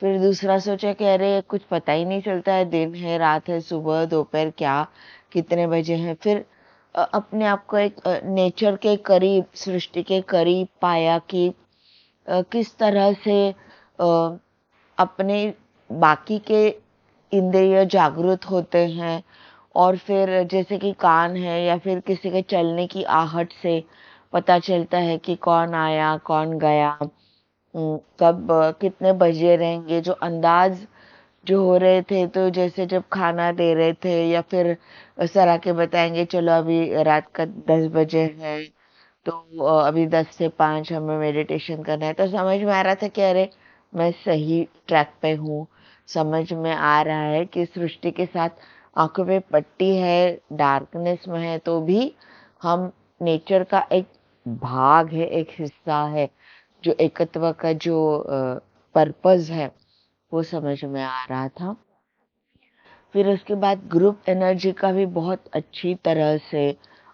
फिर दूसरा सोचा कि अरे कुछ पता ही नहीं चलता है, दिन है, रात है, सुबह दोपहर क्या कितने बजे हैं। फिर अपने आप को एक नेचर के करीब, सृष्टि के करीब पाया कि किस तरह से अपने बाकी के इंद्रिय जागृत होते हैं। और फिर जैसे कि कान है या फिर किसी के चलने की आहट से पता चलता है कि कौन आया कौन गया, कब कितने बजे रहेंगे। जो अंदाज जो हो रहे थे, तो जैसे जब खाना दे रहे थे या फिर सर आके बताएंगे चलो अभी रात का 10 बजे है, तो अभी 10 से 5 हमें मेडिटेशन करना है, तो समझ में आ रहा था कि अरे मैं सही ट्रैक पे हूँ। समझ में आ रहा है कि सृष्टि के साथ आंखों पे पट्टी है, डार्कनेस में है, तो भी हम नेचर का एक भाग है, एक हिस्सा है। जो एकत्व का जो पर्पस है वो समझ में आ रहा था। फिर उसके बाद ग्रुप एनर्जी का भी बहुत अच्छी तरह से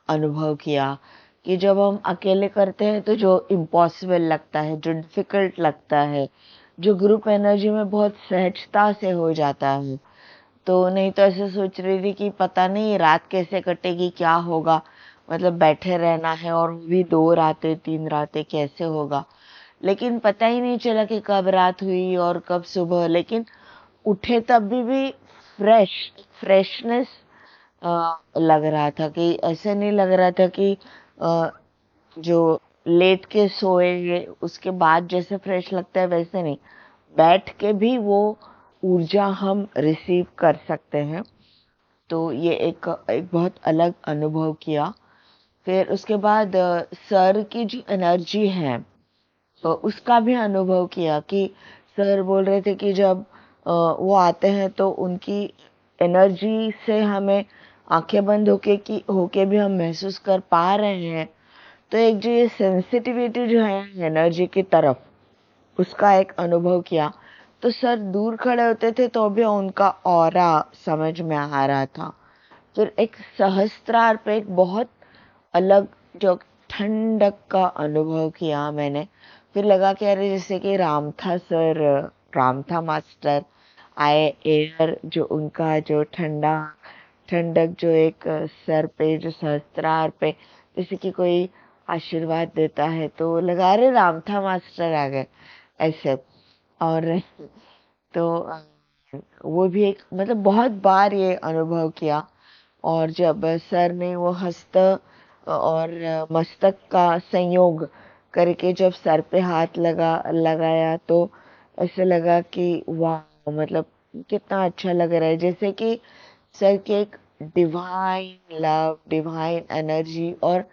अनुभव किया कि जब हम अकेले करते हैं तो जो इम्पॉसिबल लगता है, जो डिफ़िकल्ट लगता है, जो ग्रुप एनर्जी में बहुत सहजता से हो जाता है, तो नहीं तो ऐसे सोच रही थी कि पता नहीं रात कैसे कटेगी, क्या होगा, मतलब बैठे रहना है और वो भी 2 रातें 3 रातें कैसे होगा। लेकिन पता ही नहीं चला कि कब रात हुई और कब सुबह। लेकिन उठे तब भी फ्रेशनेस लग रहा था, कि ऐसे नहीं लग रहा था कि जो लेट के सोए उसके बाद जैसे फ्रेश लगता है वैसे नहीं, बैठ के भी वो ऊर्जा हम रिसीव कर सकते हैं। तो ये एक बहुत अलग अनुभव किया। फिर उसके बाद सर की जो एनर्जी है उसका भी अनुभव किया, कि सर बोल रहे थे कि जब वो आते हैं तो उनकी एनर्जी से हमें आंखें बंद होके भी हम महसूस कर पा रहे हैं। तो एक जो ये सेंसिटिविटी जो है एनर्जी की तरफ, उसका एक अनुभव किया। तो सर दूर खड़े होते थे तो भी उनका ऑरा समझ में आ रहा था। फिर एक सहस्त्रार पे एक बहुत अलग जो ठंडक का अनुभव किया मैंने। फिर लगा कि अरे जैसे कि रामथा मास्टर आए, एयर जो उनका जो ठंडक जो एक सर पे जो सहस्त्रार पे जैसे कि कोई आशीर्वाद देता है, तो लगा रहे रामथा मास्टर आ गए ऐसे। और तो वो भी एक मतलब बहुत बार ये अनुभव किया। और जब सर ने वो हस्त और मस्तक का संयोग करके जब सर पे हाथ लगाया तो ऐसे लगा कि वाह, मतलब कितना अच्छा लग रहा है। जैसे कि सर के एक डिवाइन लव, डिवाइन एनर्जी और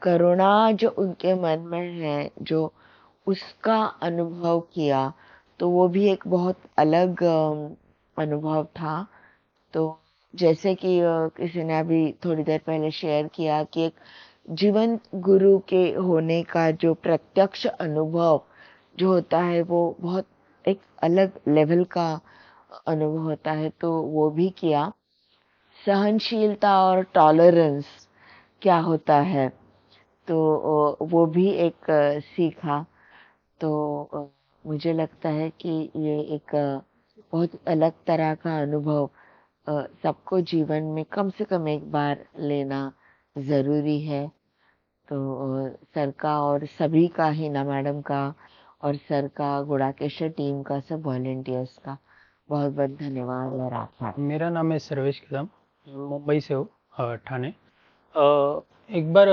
करुणा जो उनके मन में है, जो उसका अनुभव किया। तो वो भी एक बहुत अलग अनुभव था। तो जैसे कि किसी ने अभी थोड़ी देर पहले शेयर किया कि एक जीवन गुरु के होने का जो प्रत्यक्ष अनुभव जो होता है वो बहुत एक अलग लेवल का अनुभव होता है, तो वो भी किया। सहनशीलता और टॉलरेंस क्या होता है, तो वो भी एक सीखा। तो मुझे लगता है कि ये एक बहुत अलग तरह का अनुभव सबको जीवन में कम से कम एक बार लेना ज़रूरी है। तो सर का और सभी का, हिना मैडम का और सर का, गुड़ाकेश्वर टीम का, सब वॉलेंटियर्स का बहुत बहुत धन्यवाद और आभार। मेरा नाम है सर्वेश कदम, मुंबई से हूँ, ठाणे। एक बार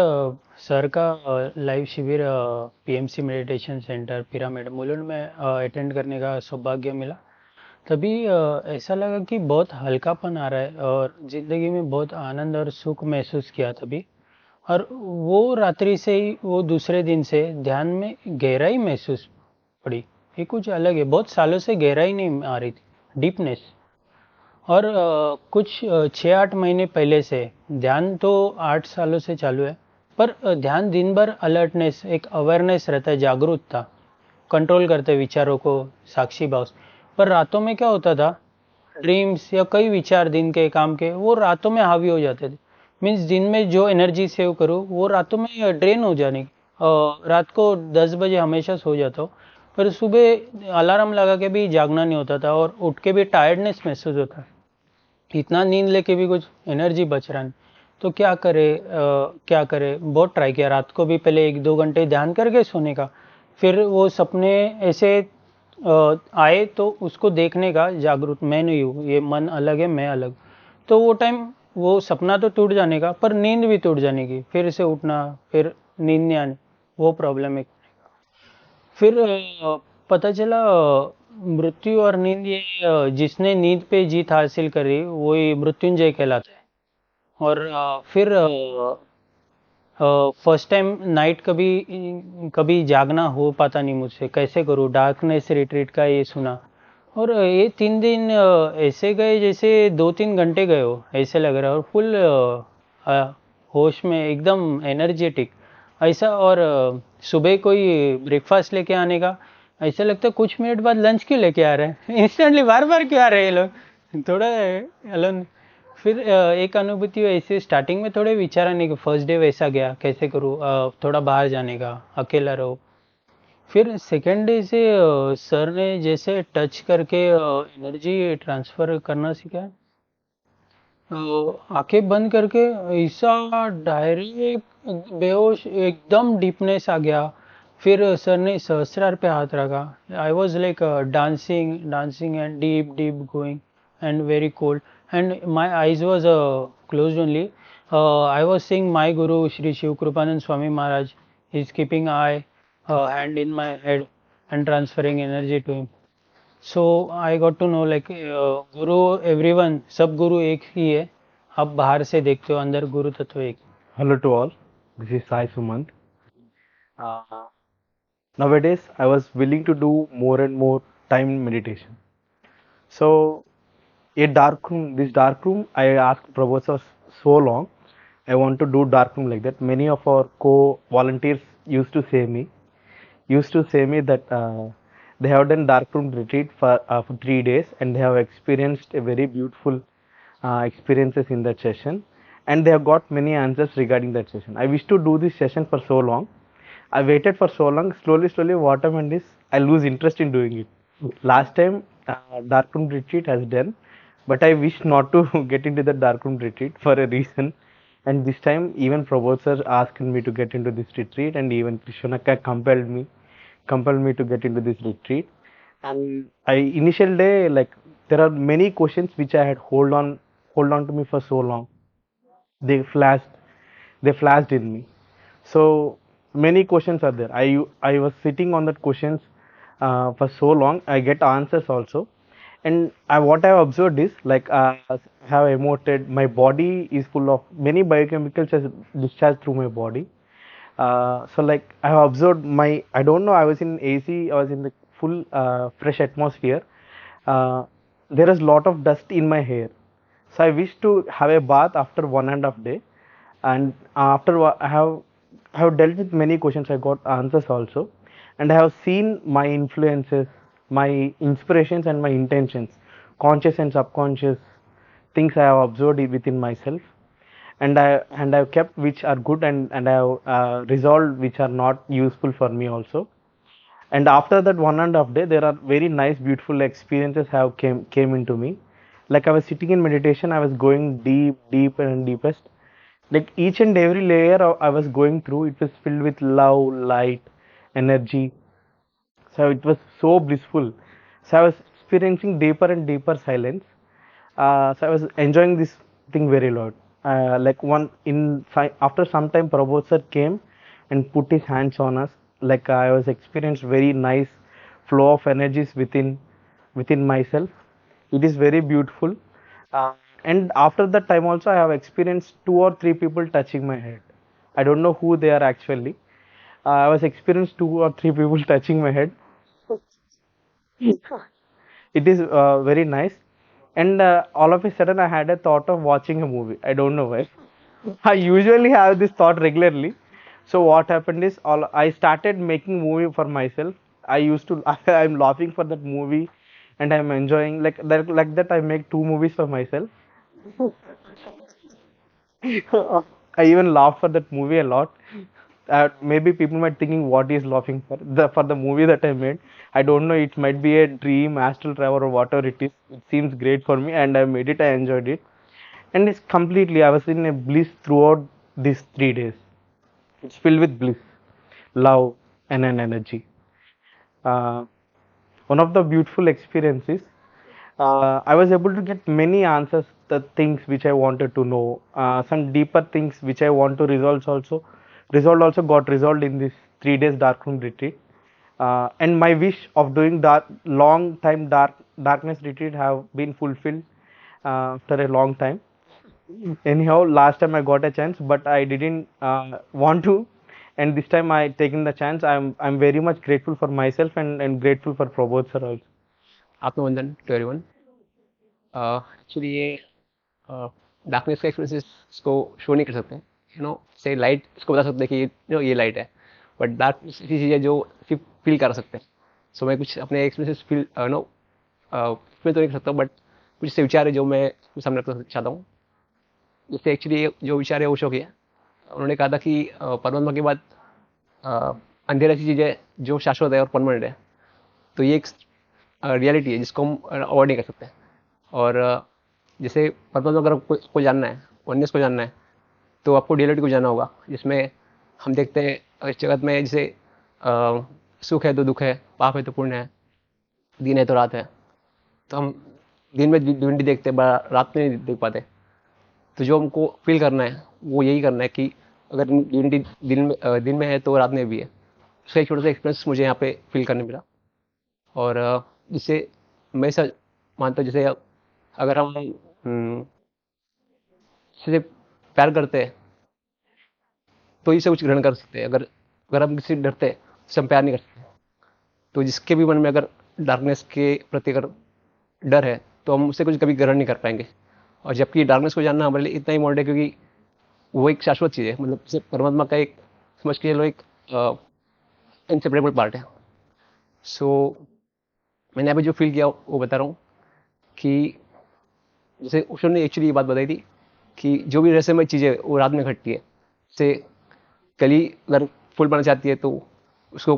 सर का लाइव शिविर PMC meditation centre pyramid Mulund में अटेंड करने का सौभाग्य मिला। तभी ऐसा लगा कि बहुत हल्कापन आ रहा है और ज़िंदगी में बहुत आनंद और सुख महसूस किया तभी। और वो रात्रि से ही, वो दूसरे दिन से ध्यान में गहराई महसूस पड़ी। ये कुछ अलग है, बहुत सालों से गहराई नहीं आ रही थी, डीपनेस। और कुछ 6-8 महीने पहले से, ध्यान तो 8 सालों से चालू है, पर ध्यान दिन भर अलर्टनेस, एक अवेयरनेस रहता है, जागरूकता, कंट्रोल करते विचारों को, साक्षी भाव। पर रातों में क्या होता था, ड्रीम्स या कई विचार दिन के काम के वो रातों में हावी हो जाते थे। मीन्स दिन में जो एनर्जी सेव करूँ वो रातों में ड्रेन हो जाने की। रात को 10 बजे हमेशा सो जाता हूँ, पर सुबह अलार्म लगा के भी जागना नहीं होता था और उठ के भी टायर्डनेस महसूस होता है। इतना नींद लेके भी कुछ एनर्जी बच रहा नहीं, तो क्या करे। बहुत ट्राई किया, रात को भी पहले 1-2 घंटे ध्यान करके सोने का। फिर वो सपने ऐसे आए तो उसको देखने का, जागरूक मैं नहीं हूँ, ये मन अलग है, मैं अलग। तो वो टाइम वो सपना तो टूट जाने का, पर नींद भी टूट जाने की, फिर से उठना, फिर नींद नहीं आनी, वो प्रॉब्लम है। फिर पता चला मृत्यु और नींद, ये जिसने नींद पे जीत हासिल करी वही मृत्युंजय कहलाता है। और फिर फर्स्ट टाइम नाइट कभी जागना हो पाता नहीं मुझसे, कैसे करूँ, डार्कनेस रिट्रीट का ये सुना। और ये 3 दिन ऐसे गए जैसे 2-3 घंटे गए हो, ऐसे लग रहा है। और फुल होश में, एकदम एनर्जेटिक ऐसा। और सुबह कोई ब्रेकफास्ट लेके आने का, ऐसा लगता है कुछ मिनट बाद लंच क्यों लेके आ रहे हैं, इंस्टेंटली बार बार क्यों आ रहे हैं ये लोग, थोड़ा अलोन। फिर एक अनुभूति ऐसे, स्टार्टिंग में थोड़े विचार आने के, फर्स्ट डे वैसा गया, कैसे करूँ, थोड़ा बाहर जाने का, अकेला रहो। फिर सेकेंड डे से सर ने जैसे टच करके एनर्जी ट्रांसफ़र करना सिखाया, आंखें बंद करके ऐसा डायरेक्ट बेहोश एकदम डीपनेस आ गया। फिर सर ने सहस्रार पे हाथ रखा। I was like dancing and deep going and very cold and my eyes was close only. I was seeing my Guru Shri Shiv Kripanand Swami Maharaj. He's keeping eye hand in my head and transferring energy to him. So I got to know like Guru everyone सब गुरु एक ही है। आप बाहर से देखते हो, अंदर गुरु तत्व एक। Hello to all. This is Sai Sumant. Nowadays, I was willing to do more and more time meditation. So, this dark room, I asked Prabhu sir so long. I want to do dark room like that. Many of our co-volunteers used to say me that they have done dark room retreat for 3 days and they have experienced a very beautiful experiences in that session, and they have got many answers regarding that session. I wish to do this session for so long. I waited for so long. Slowly what happened is I lose interest in doing it. Last time dark room retreat has done, but I wish not to get into the dark room retreat for a reason. And this time even Prabhu sir asked me to get into this retreat, and even Krishnaka compelled me to get into this retreat. And I initial day, like, there are many questions which I had hold on to me for so long. They flashed in me. So many questions are there. I was sitting on that questions for so long. I get answers also. And what I have observed is, like, have emoted, my body is full of many biochemicals as discharged through my body. So like I have observed I don't know, I was in AC, I was in the full fresh atmosphere. There is lot of dust in my hair. So I wish to have a bath after 1.5 day. And after I have dealt with many questions, I got answers also. And I have seen my influences, my inspirations and my intentions, conscious and subconscious things I have observed within myself, and I have kept which are good, and I have resolved which are not useful for me also. And after that 1.5 day, there are very nice beautiful experiences have came into me. Like, I was sitting in meditation, I was going deep and deepest. Like, each and every layer I was going through, it was filled with love, light, energy. So it was so blissful. So I was experiencing deeper and deeper silence. So I was enjoying this thing very lot. Like, after some time, Prabhu sir came and put his hands on us. Like, I was experienced very nice flow of energies within myself. It is very beautiful. And after that time also, I have experienced 2 or 3 people touching my head. I don't know who they are actually. I was experienced 2 or 3 people touching my head. It is very nice. And all of a sudden I had a thought of watching a movie. I don't know why. I usually have this thought regularly. So what happened is, I started making movie for myself. I'm laughing for that movie and I'm enjoying, like that I make 2 movies for myself. I even laugh for that movie a lot. Maybe people might thinking what he is laughing for the movie that I made. I don't know, it might be a dream, astral travel or whatever it is. It seems great for me and I made it, I enjoyed it. And it's completely, I was in a bliss throughout these 3 days. It's filled with bliss, love and an energy. One of the beautiful experiences, I was able to get many answers, the things which I wanted to know, some deeper things which I want to resolve also got resolved in this 3 days darkroom retreat. And my wish of doing long time darkness retreat have been fulfilled after a long time. Anyhow, last time I got a chance, but I didn't want to, and this time I taken the chance. I'm very much grateful for myself and grateful for Prabodh sir also. आत्मवंदन to everyone. Actually ये darkness का experience इसको show नहीं कर सकते, से light इसको बता सकते हैं कि ये लाइट है, बट डार्कनेस ऐसी चीज़ है जो सिर्फ फील कर सकते हैं। सो मैं कुछ अपने एक्सपीरियंसेस फील तो नहीं कर सकता, बट कुछ ऐसे विचार है जो मैं सामने रखना चाहता हूँ। जैसे एक्चुअली जो विचार है ओशो के, उन्होंने कहा था कि परमात्मा के बाद अंधेरा ऐसी चीज़ है जो शाश्वत है और परमानेंट है। तो ये एक रियलिटी है जिसको हम अवॉइड नहीं कर सकते। और जैसे परमात्मा अगर को जानना है, वननेस को जानना है, तो आपको डुअलिटी को जानना होगा, जिसमें हम देखते हैं इस जगत में जैसे सुख है तो दुख है, पाप है तो पुण्य है, दिन है तो रात है। तो हम दिन में डिविनिटी देखते हैं, रात में नहीं देख पाते। तो जो हमको फील करना है वो यही करना है कि अगर डिविनिटी दिन में है तो रात में भी है। उसका एक छोटा सा एक्सपीरियंस मुझे यहाँ पे फील करने मिला। और जिससे मैं ऐसा मानता हूँ, जैसे अगर हम किसी से प्यार करते हैं तो इसे कुछ ग्रहण कर सकते हैं। अगर अगर हम किसी से डरते हैं तो हम प्यार नहीं कर सकते। तो जिसके भी मन में अगर डार्कनेस के प्रति अगर डर है तो हम उससे कुछ कभी ग्रहण नहीं कर पाएंगे। और जबकि डार्कनेस को जानना हमारे लिए इतना इम्पोर्टेंट है, क्योंकि वो एक शाश्वत चीज़ है, मतलब जैसे परमात्मा का एक समझ के चलो एक इनसेपरेबल पार्ट है। सो मैंने अभी जो फील किया वो बता रहा हूँ कि जैसे उषा ने एक्चुअली ये बात बताई थी कि जो भी रहस्यमय चीज़ें वो रात में घटती है। जैसे कली अगर फूल बनना चाहती है तो उसको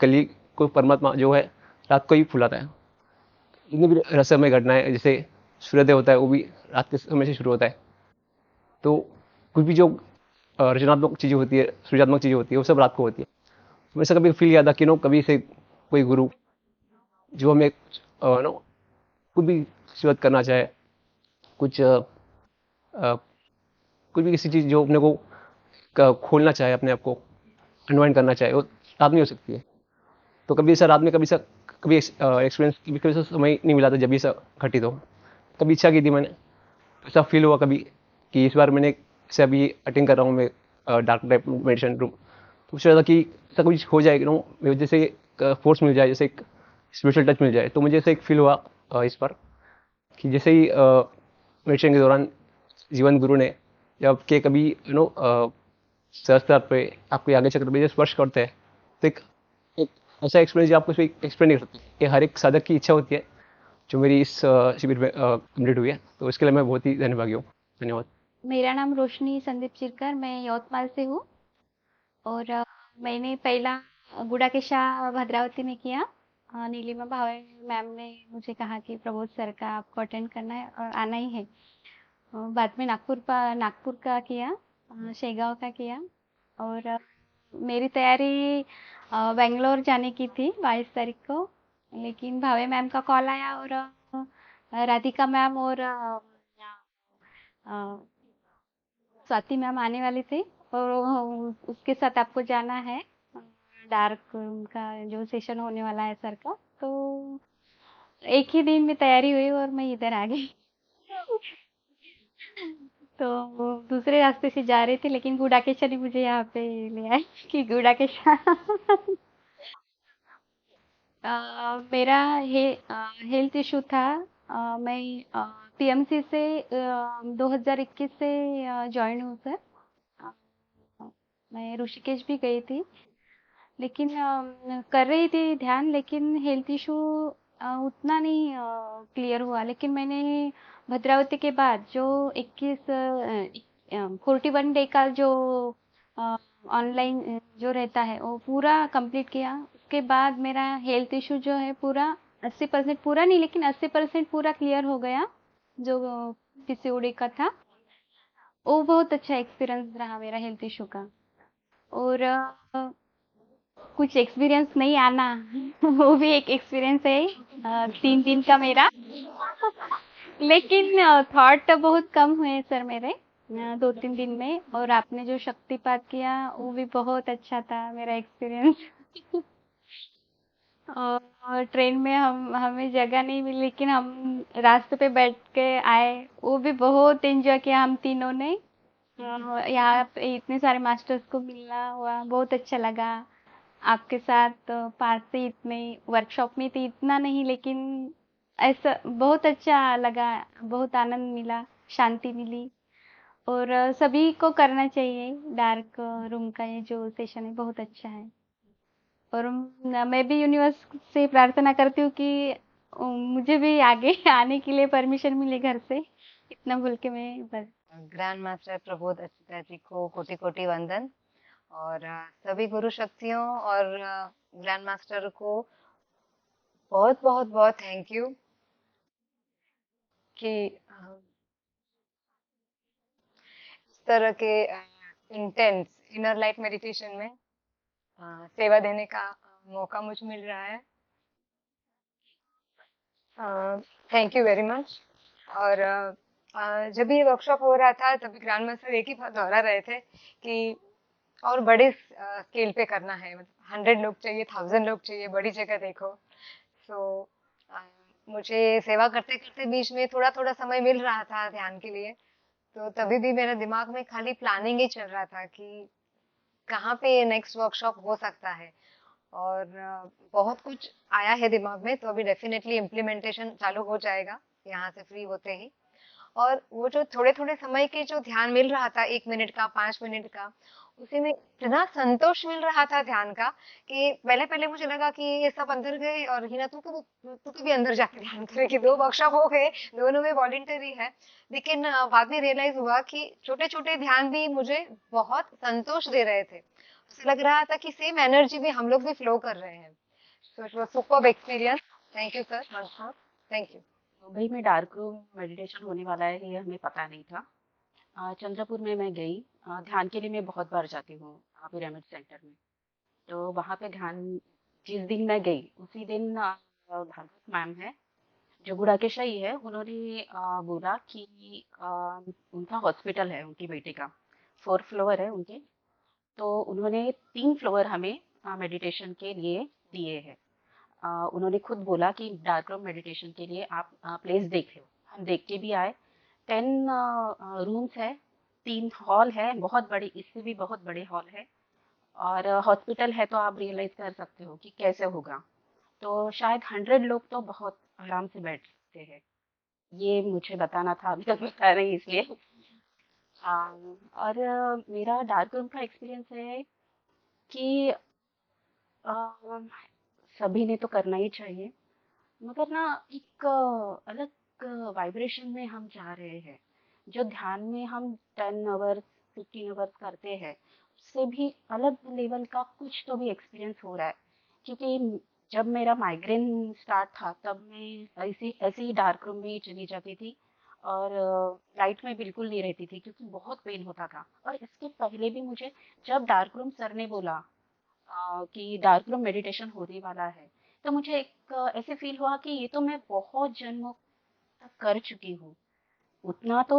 कली को परमात्मा जो है रात को ही फुलाता है। जितनी भी रहस्यमय घटनाएं, जैसे सूर्योदय होता है वो भी रात के समय से शुरू होता है। तो कुछ भी जो रचनात्मक चीज़ें होती है, सृजनात्मक चीज़ें होती है, वो सब रात को होती है। तो ऐसा कभी फील किया था कि नो कभी से कोई गुरु जो हमें नो कुछ भी शिवत करना चाहे, कुछ कुछ भी किसी चीज़ जो अपने को खोलना चाहे, अपने आप को अनवाइंड करना चाहे, वो रात में हो सकती है। तो कभी ऐसा रात में कभी एक्सपीरियंस कभी ऐसा समय नहीं मिला था जब ऐसा घटित हो। कभी इच्छा की थी मैंने, ऐसा फील हुआ कभी कि इस बार मैंने ऐसे अभी अटेंड कर रहा हूँ मैं डार्क टाइप मेडिटेशन रूम, तो सोचा था कि ऐसा कुछ हो जाए, नो जैसे फोर्स मिल जाए, जैसे एक स्पिरिचुअल टच मिल जाए। तो मुझे ऐसा एक फील हुआ इस बार कि जैसे ही मेडिटेशन के दौरान जीवन गुरु ने जब के कभी सहस्त्र पे आपके आगे चक्र पे स्पर्श करते हैं, तो एक ऐसा एक्सपीरियंस जो आपको एक्सप्लेन नहीं कर सकते। ये हर एक साधक की इच्छा होती है, जो मेरी इस शिविर में कंप्लीट हुई है। तो इसके लिए मैं बहुत ही धन्यवादी हूँ। धन्यवाद। मेरा नाम रोशनी संदीप चिरकर, मैं यवतमाल से हूँ और मैंने पहला गुड़ाकेशा भद्रावती में किया। नीलिमा भावे मैम ने मुझे कहा कि प्रबोध सर का आपको अटेंड करना है और आना ही है। बाद में नागपुर का किया, शेगांव का किया और मेरी तैयारी बेंगलोर जाने की थी 22 तारीख को, लेकिन भावे मैम का कॉल आया और राधिका मैम और स्वाति मैम आने वाले थे और उसके साथ आपको जाना है डार्क रूम का जो सेशन होने वाला है सर का। तो एक ही दिन में तैयारी हुई और मैं इधर आ गई। तो वो दूसरे रास्ते से जा रहे थे, लेकिन गुड़ाकेशा ने मुझे यहाँ पे ले आए कि गुड़ाकेशा मेरा हेल्थ इशू था। मैं पीएमसी से 2021 से ज्वाइन हूँ सर। मैं ऋषिकेश भी गई थी, लेकिन कर रही थी ध्यान, लेकिन हेल्थ इशू उतना नहीं क्लियर हुआ। लेकिन मैंने भद्रावती के बाद जो 41 डे का जो ऑनलाइन जो रहता है वो पूरा कंप्लीट किया। उसके बाद मेरा हेल्थ इशू जो है पूरा 80% पूरा नहीं, लेकिन 80% पूरा क्लियर हो गया। जो पीसीओडी का था वो बहुत अच्छा एक्सपीरियंस रहा मेरा हेल्थ इशू का। और कुछ एक्सपीरियंस नहीं आना वो भी एक एक्सपीरियंस है 3 दिन का मेरा। लेकिन थॉट बहुत कम हुए सर मेरे 2-3 दिन में। और आपने जो शक्तिपात किया वो भी बहुत अच्छा था मेरा एक्सपीरियंस। और ट्रेन में हमें जगह नहीं मिली, लेकिन हम रास्ते पे बैठ के आए, वो भी बहुत एंजॉय किया हम तीनों ने। यहाँ पे इतने सारे मास्टर्स को मिलना हुआ, बहुत अच्छा लगा आपके साथ। पास से इतने वर्कशॉप में थी इतना नहीं, लेकिन ऐसा बहुत अच्छा लगा, बहुत आनंद मिला, शांति मिली। और सभी को करना चाहिए डार्क रूम का ये जो सेशन है, बहुत अच्छा है। और मैं भी यूनिवर्स से प्रार्थना करती हूँ कि मुझे भी आगे आने के लिए परमिशन मिले घर से। इतना बोल के मैं बस। ग्रैंड मास्टर प्रबोध अच्युता जी को कोटि कोटि वंदन और सभी गुरु शक्तियों और ग्रैंड मास्टर को बहुत बहुत बहुत थैंक यू कि तरह के इंटेंस इनर लाइट मेडिटेशन में सेवा देने का मौका मुझे मिल रहा है। Thank you very much. और जब ये वर्कशॉप हो रहा था तभी ग्रैंड मास्टर एक ही बात दोहरा रहे थे कि और बड़े स्केल पे करना है, मतलब 100 लोग चाहिए, 1000 लोग चाहिए, बड़ी जगह देखो। सो मुझे सेवा करते करते बीच में थोड़ा थोड़ा समय मिल रहा था ध्यान के लिए, तो तभी भी मेरे दिमाग में खाली प्लानिंग ही चल रहा था कि कहाँ पे ये नेक्स्ट वर्कशॉप हो सकता है। और बहुत कुछ आया है दिमाग में, तो अभी डेफिनेटली इम्प्लीमेंटेशन चालू हो जाएगा यहाँ से फ्री होते ही। और वो जो थोड़े थोड़े समय के जो ध्यान मिल रहा था, 1 मिनट का, 5 मिनट का, उसी में इतना संतोष मिल रहा था ध्यान का कि पहले पहले मुझे लगा कि ये सब अंदर गए और हिना तू तो भी अंदर जाके ध्यान करेगी। 2 वर्कशॉप हो गए, दोनों में वॉलंटरी है, लेकिन बाद में रियलाइज हुआ कि छोटे छोटे ध्यान भी मुझे बहुत संतोष दे रहे थे। उसे लग रहा था कि सेम एनर्जी भी हम लोग भी फ्लो कर रहे हैं। So it was superb experience. Thank you sir. Thank you. Mumbai में डार्क रूम मेडिटेशन होने वाला है, ये हमें पता नहीं था। चंद्रपुर में मैं गई, ध्यान के लिए मैं बहुत बार जाती हूँ पिरामिड सेंटर में। तो वहाँ पे ध्यान, जिस दिन मैं गई उसी दिन भागवत मैम है जो गुड़ाकेशाही है, उन्होंने बोला कि उनका हॉस्पिटल है, उनकी बेटी का 4 फ्लोर है उनके, तो उन्होंने 3 फ्लोर हमें मेडिटेशन के लिए दिए हैं। उन्होंने खुद बोला कि डार्क रूम मेडिटेशन के लिए आप प्लेस देख लो। हम देख के भी आए। 10 रूम्स है, 3 हॉल है, बहुत बड़ी, इससे भी बहुत बड़े हॉल है, और हॉस्पिटल है, तो आप रियलाइज कर सकते हो कि कैसे होगा। तो शायद 100 लोग तो बहुत आराम से बैठ सकते हैं। ये मुझे बताना था, अभी तक बताया नहीं इसलिए। और मेरा डार्क रूम का एक्सपीरियंस है कि सभी ने तो करना ही चाहिए, मगर ना एक अलग वाइब्रेशन में हम जा रहे हैं। जो ध्यान में हम 10 आवर्स 15 आवर्स करते हैं, उससे भी अलग लेवल का कुछ तो भी एक्सपीरियंस हो रहा है। क्योंकि जब मेरा माइग्रेन स्टार्ट था तब मैं ऐसे ही डार्क रूम में ही चली जाती थी और लाइट में बिल्कुल नहीं रहती थी क्योंकि बहुत पेन होता था। और इसके पहले भी मुझे जब डार्क रूम सर ने बोला कि डार्क रूम मेडिटेशन होने वाला है, तो मुझे एक ऐसे फील हुआ कि ये तो मैं बहुत जन्मों तक कर चुकी हूँ। उतना तो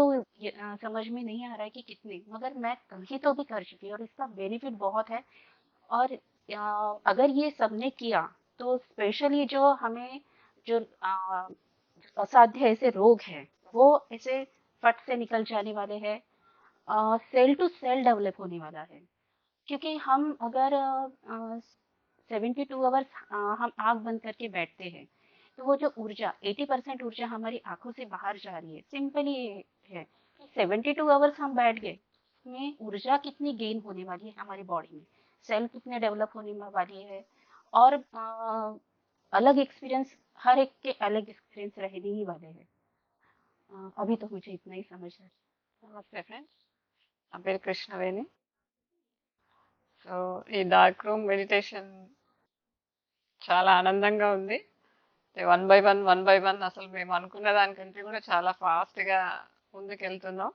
समझ में नहीं आ रहा है कि कितने, मगर मैं कहीं तो भी कर चुकी हूँ और इसका बेनिफिट बहुत है। और अगर ये सबने किया तो स्पेशली जो हमें जो असाध्य ऐसे रोग हैं वो ऐसे फट से निकल जाने वाले हैं, सेल टू सेल डेवलप होने वाला है। क्योंकि हम अगर 72 आवर्स हम आँख बंद करके बैठते हैं, तो वो जो ऊर्जा 80% ऊर्जा हमारी आंखों से बाहर जा रही है। सिंपली ये है, 72 आवर्स हम बैठ गए, उसमें ऊर्जा कितनी गेन होने वाली है हमारी बॉडी में, सेल कितने डेवलप होने वाली है, और अलग एक्सपीरियंस, हर एक के अलग एक्सपीरियंस रहने ही वाले हैं। अभी तो मुझे इतना ही समझ है। నమస్తే ఫ్రెండ్స్, నా పేరు కృష్ణవేణి. సో ఈ డార్క్ రూమ్ మెడిటేషన్ చాలా ఆనందంగా ఉంది. వన్ బై వన్ అసలు మేము అనుకున్న దానికంటే కూడా చాలా ఫాస్ట్గా ముందుకెళ్తున్నాం.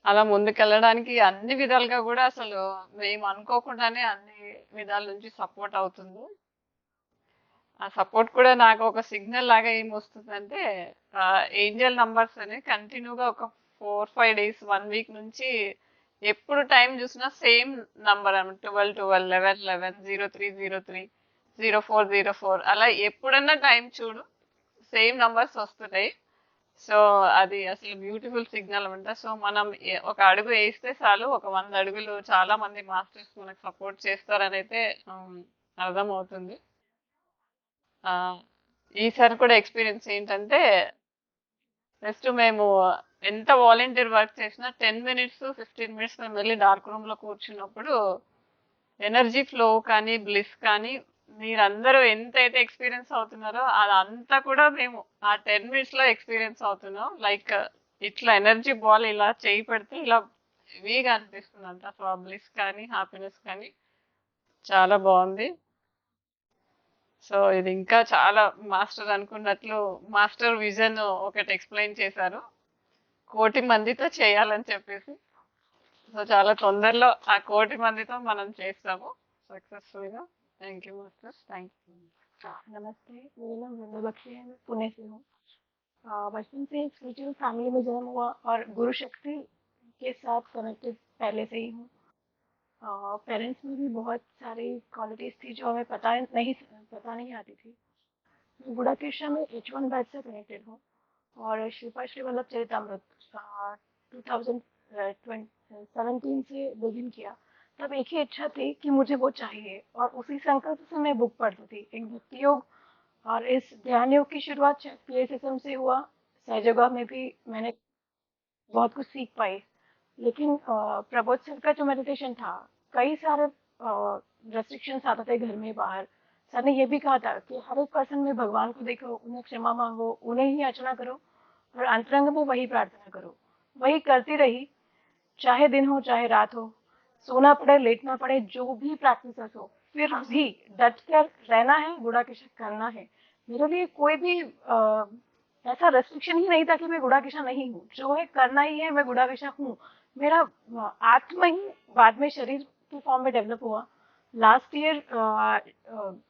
అలా ముందుకెళ్ళడానికి అన్ని విధాలుగా కూడా అసలు మేము అనుకోకుండానే అన్ని విధాల నుంచి సపోర్ట్ అవుతుంది. ఆ సపోర్ట్ కూడా నాకు ఒక సిగ్నల్ లాగా ఏం వస్తుందంటే, ఏంజల్ నంబర్స్ అని కంటిన్యూగా ఒక 4-5 డేస్ 1 వీక్ నుంచి ఎప్పుడు టైం చూసినా సేమ్ నంబర్ అన్నమాట. 12-12, 11-11, 03-03, 04-04 అలా ఎప్పుడన్నా టైం చూడు సేమ్ నంబర్స్ వస్తున్నాయి. సో అది అసలు బ్యూటిఫుల్ సిగ్నల్ అనమాట. సో మనం ఒక అడుగు వేస్తే చాలు, ఒక 100 అడుగులు చాలా మంది మాస్టర్స్ మనకు సపోర్ట్ చేస్తారని అయితే అర్థమవుతుంది. ఈసారి కూడా ఎక్స్పీరియన్స్ ఏంటంటే, నెక్స్ట్ మేము ఎంత వాలంటీర్ వర్క్ చేసినా 10 మినిట్స్ 15 మినిట్స్ మేము వెళ్ళి డార్క్ రూమ్లో కూర్చున్నప్పుడు ఎనర్జీ ఫ్లో కానీ బ్లిస్ కానీ మీరందరూ ఎంతైతే ఎక్స్పీరియన్స్ అవుతున్నారో అదంతా కూడా మేము ఆ 10 మినిట్స్లో ఎక్స్పీరియన్స్ అవుతున్నాం. లైక్ ఇట్లా ఎనర్జీ బాల్ ఇలా చేయి పెడితే ఇలా హెవీగా అనిపిస్తుంది అంట. సో ఆ బ్లిస్ కానీ హ్యాపీనెస్ కానీ చాలా బాగుంది. సో ఇది ఇంకా చాలా మాస్టర్ అనుకున్నట్లు మాస్టర్ విజన్ ఒకటి ఎక్స్ప్లెయిన్ చేశారు. కోటి మందితో చేయాలని చెప్పేసి. సో చాలా తొందరలో ఆ కోటి మందితో మనం చేస్తాము successful. Thank you master, thank you. नमस्ते, मेरा नाम वृंदा बख्शी है, मैं पुणे से हूँ। बचपन से एक स्पिरिचुअल फैमिली में जन्म हुआ और गुरु शक्ति के साथ कनेक्टेड पहले से ही हूँ। पेरेंट्स में भी बहुत सारी क्वालिटीज़ थी जो हमें पता नहीं आती थी। मैं गुड़ाकेशा में H1 बैच से कनेक्टेड हूँ और श्रीपा श्री वल्लभ चरितमृत 2017 से बिगिन किया। तब एक ही इच्छा थी कि मुझे वो चाहिए और उसी संकल्प से मैं बुक पढ़ती थी। एक भक्ति योग और इस ध्यान योग की शुरुआत PSSM से हुआ। सहजोगा में भी मैंने बहुत कुछ सीख पाई, लेकिन प्रबोध सर का जो मेडिटेशन था, कई सारे रेस्ट्रिक्शंस आते थे घर में बाहर। सर ने ये भी कहा था कि हर एक पर्सन में भगवान को देखो, उन्हें क्षमा मांगो, उन्हें ही अर्चना करो और अंतरंग में वही प्रार्थना करो। वही करती रही, चाहे दिन हो चाहे रात हो, सोना पड़े लेटना पड़े, जो भी प्रैक्टिस हो, फिर भी डट कर रहना है, गुड़ाकेशा करना है। मेरे लिए कोई भी ऐसा रेस्ट्रिक्शन ही नहीं था कि मैं गुड़ाकेशा नहीं हूँ। जो है करना ही है, मैं गुड़ाकेशा हूँ। मेरा आत्मा ही बाद में शरीर के फॉर्म में डेवलप हुआ। लास्ट ईयर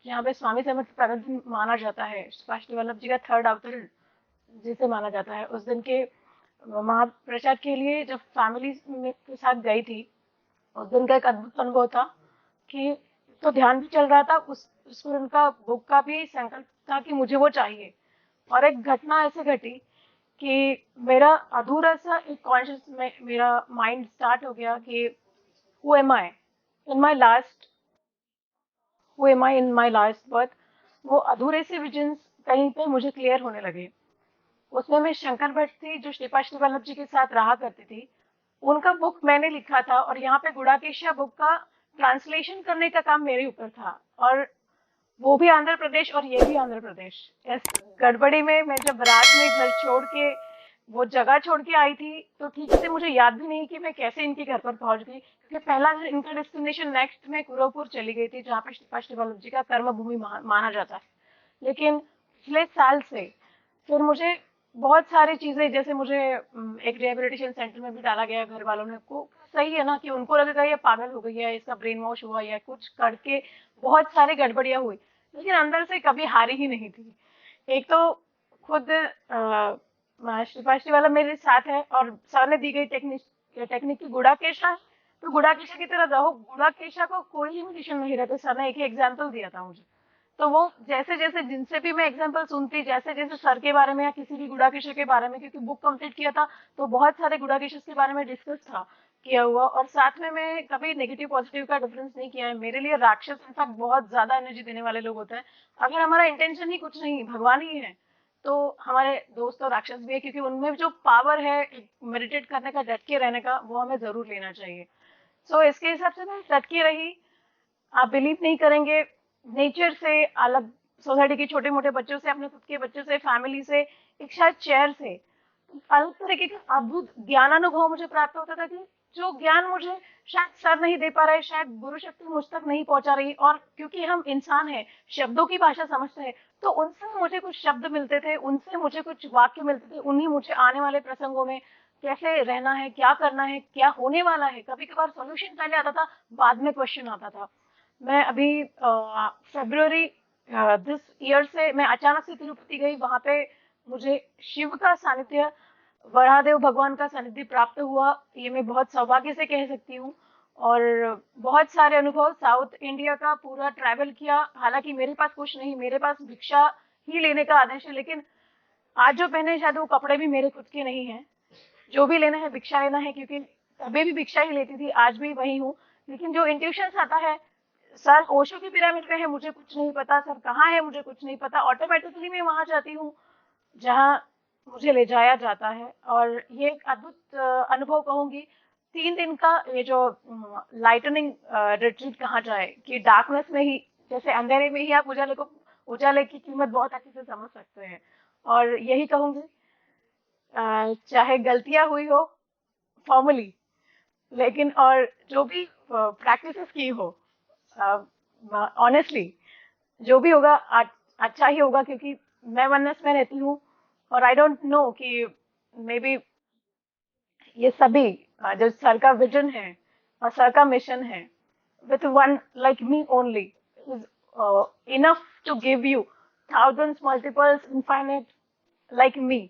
यहाँ पे स्वामी समर्थ प्रगति माना जाता है, श्री वल्लभ जी का 3rd अवतरण जिसे माना जाता है। उस दिन के महाप्रसाद के लिए जब फैमिली के साथ गई थी, उस दिन का एक अद्भुत अनुभव था कि तो ध्यान भी चल रहा था, उस पर उनका बुक का भी संकल्प था कि मुझे वो चाहिए। और एक घटना ऐसे घटी कि मेरा अधूरा सा एक कॉन्शियस में मेरा माइंड स्टार्ट हो गया कि who am I in my last birth. वो अधूरे से विजन्स कहीं पे मुझे क्लियर होने लगे। उसमें मैं शंकर भट्ट थी जो श्रीपा श्री वल्लभ जी के साथ रहा करती थी। उनका बुक मैंने लिखा था और यहाँ पे गुड़ाकेशा बुक का ट्रांसलेशन करने का काम मेरे ऊपर था, और वो भी आंध्र प्रदेश और ये भी आंध्र प्रदेश। इस गड़बड़ी में मैं जब रात में घर छोड़ के वो जगह छोड़ के आई थी, तो ठीक से मुझे याद भी नहीं कि मैं कैसे इनके घर पर पहुंच गई, क्योंकि पहला इनका डेस्टिनेशन नेक्स्ट में कुरवपुर चली गई थी, जहाँ पे श्रीपा श्री वल्लभ जी का कर्म भूमि माना जाता है। लेकिन पिछले साल से फिर मुझे बहुत सारी चीजें, जैसे मुझे एक रिहेबिलिटेशन सेंटर में भी डाला गया घर वालों ने को। सही है ना कि उनको लगेगा ये पागल हो गई है, इसका ब्रेन वॉश हुआ या कुछ करके बहुत सारी गड़बड़ियां हुई, लेकिन अंदर से कभी हारी ही नहीं थी। एक तो खुद श्रीपा श्री वल्लभ मेरे साथ है और सर ने दी गई टेक्निक की गुड़ाकेशा, तो गुड़ाकेशा की तरह रहो। गुड़ाकेशा को कोई लिमिटेशन नहीं रहता। सर ने एक ही एग्जाम्पल दिया था मुझे, तो वो जैसे जैसे जिनसे भी मैं एग्जांपल सुनती, जैसे जैसे सर के बारे में या किसी भी गुड़ाकेशा के बारे में, क्योंकि बुक कंप्लीट किया था तो बहुत सारे गुड़ाकेशा के बारे में डिस्कस था किया हुआ, और साथ में मैं कभी नेगेटिव पॉजिटिव का डिफरेंस नहीं किया है। मेरे लिए राक्षस इनफैक्ट बहुत ज्यादा एनर्जी देने वाले लोग होते हैं। अगर हमारा इंटेंशन ही कुछ नहीं, भगवान ही है, तो हमारे दोस्त और राक्षस भी है, क्योंकि उनमें जो पावर है मेडिटेट करने का, डट के रहने का, वो हमें जरूर लेना चाहिए। सो इसके हिसाब से मैं डट के रही। आप बिलीव नहीं करेंगे, नेचर से अलग, सोसाइटी के छोटे मोटे बच्चों से, अपने खुद के बच्चों से, फैमिली से, एक शायद चेयर से अलग तरीके का अद्भुत ज्ञानानुभव मुझे प्राप्त होता था कि जो ज्ञान मुझे शायद सर नहीं दे पा रहे, शायद गुरु शक्ति मुझ तक नहीं पहुंचा रही, और क्योंकि हम इंसान हैं, शब्दों की भाषा समझते हैं, तो उनसे मुझे कुछ शब्द मिलते थे, उनसे मुझे कुछ वाक्य मिलते थे, उन्हीं मुझे आने वाले प्रसंगों में कैसे रहना है, क्या करना है, क्या होने वाला है। कभी कभार सॉल्यूशन पहले आता था, बाद में क्वेश्चन आता था। मैं अभी फरवरी दिस ईयर से मैं अचानक से तिरुपति गई। वहां पे मुझे शिव का सानिध्य, वराहदेव भगवान का सानिध्य प्राप्त हुआ। ये मैं बहुत सौभाग्य से कह सकती हूँ। और बहुत सारे अनुभव, साउथ इंडिया का पूरा ट्रैवल किया। हालांकि मेरे पास कुछ नहीं, मेरे पास भिक्षा ही लेने का आदेश है, लेकिन आज जो पहने शायद वो कपड़े भी मेरे खुद के नहीं है। जो भी लेना है भिक्षा लेना है, क्योंकि कभी भी भिक्षा ही लेती थी, आज भी वही हूँ। लेकिन जो इंट्यूशन आता है, सर ओशो की पिरामिड में है, मुझे कुछ नहीं पता, सर कहाँ है मुझे कुछ नहीं पता, ऑटोमेटिकली मैं वहां जाती हूँ जहाँ मुझे ले जाया जाता है। और ये एक अद्भुत अनुभव कहूंगी। 3 दिन का ये जो लाइटनिंग रिट्रीट कहा जाए, कि डार्कनेस में ही, जैसे अंधेरे में ही आप उजाले की कीमत बहुत अच्छे से समझ सकते हैं। और यही कहूंगी, चाहे गलतियां हुई हो फॉर्मली, लेकिन और जो भी प्रैक्टिसेस की हो, ऑनेस्टली जो भी होगा अच्छा ही होगा, क्योंकि मैं वननेस में रहती हूँ। और आई डोंट नो कि मे बी ये सभी जो सर का विजन है और सर का मिशन है, with one like me only is enough to give you thousands multiples infinite like me.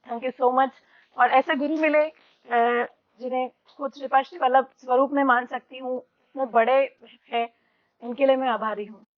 Thank you so much. और ऐसे गुरु मिले जिन्हें खुद श्रीपाद श्री वल्लभ स्वरूप में मान सकती हूँ, वो बड़े हैं, इनके लिए मैं आभारी हूँ।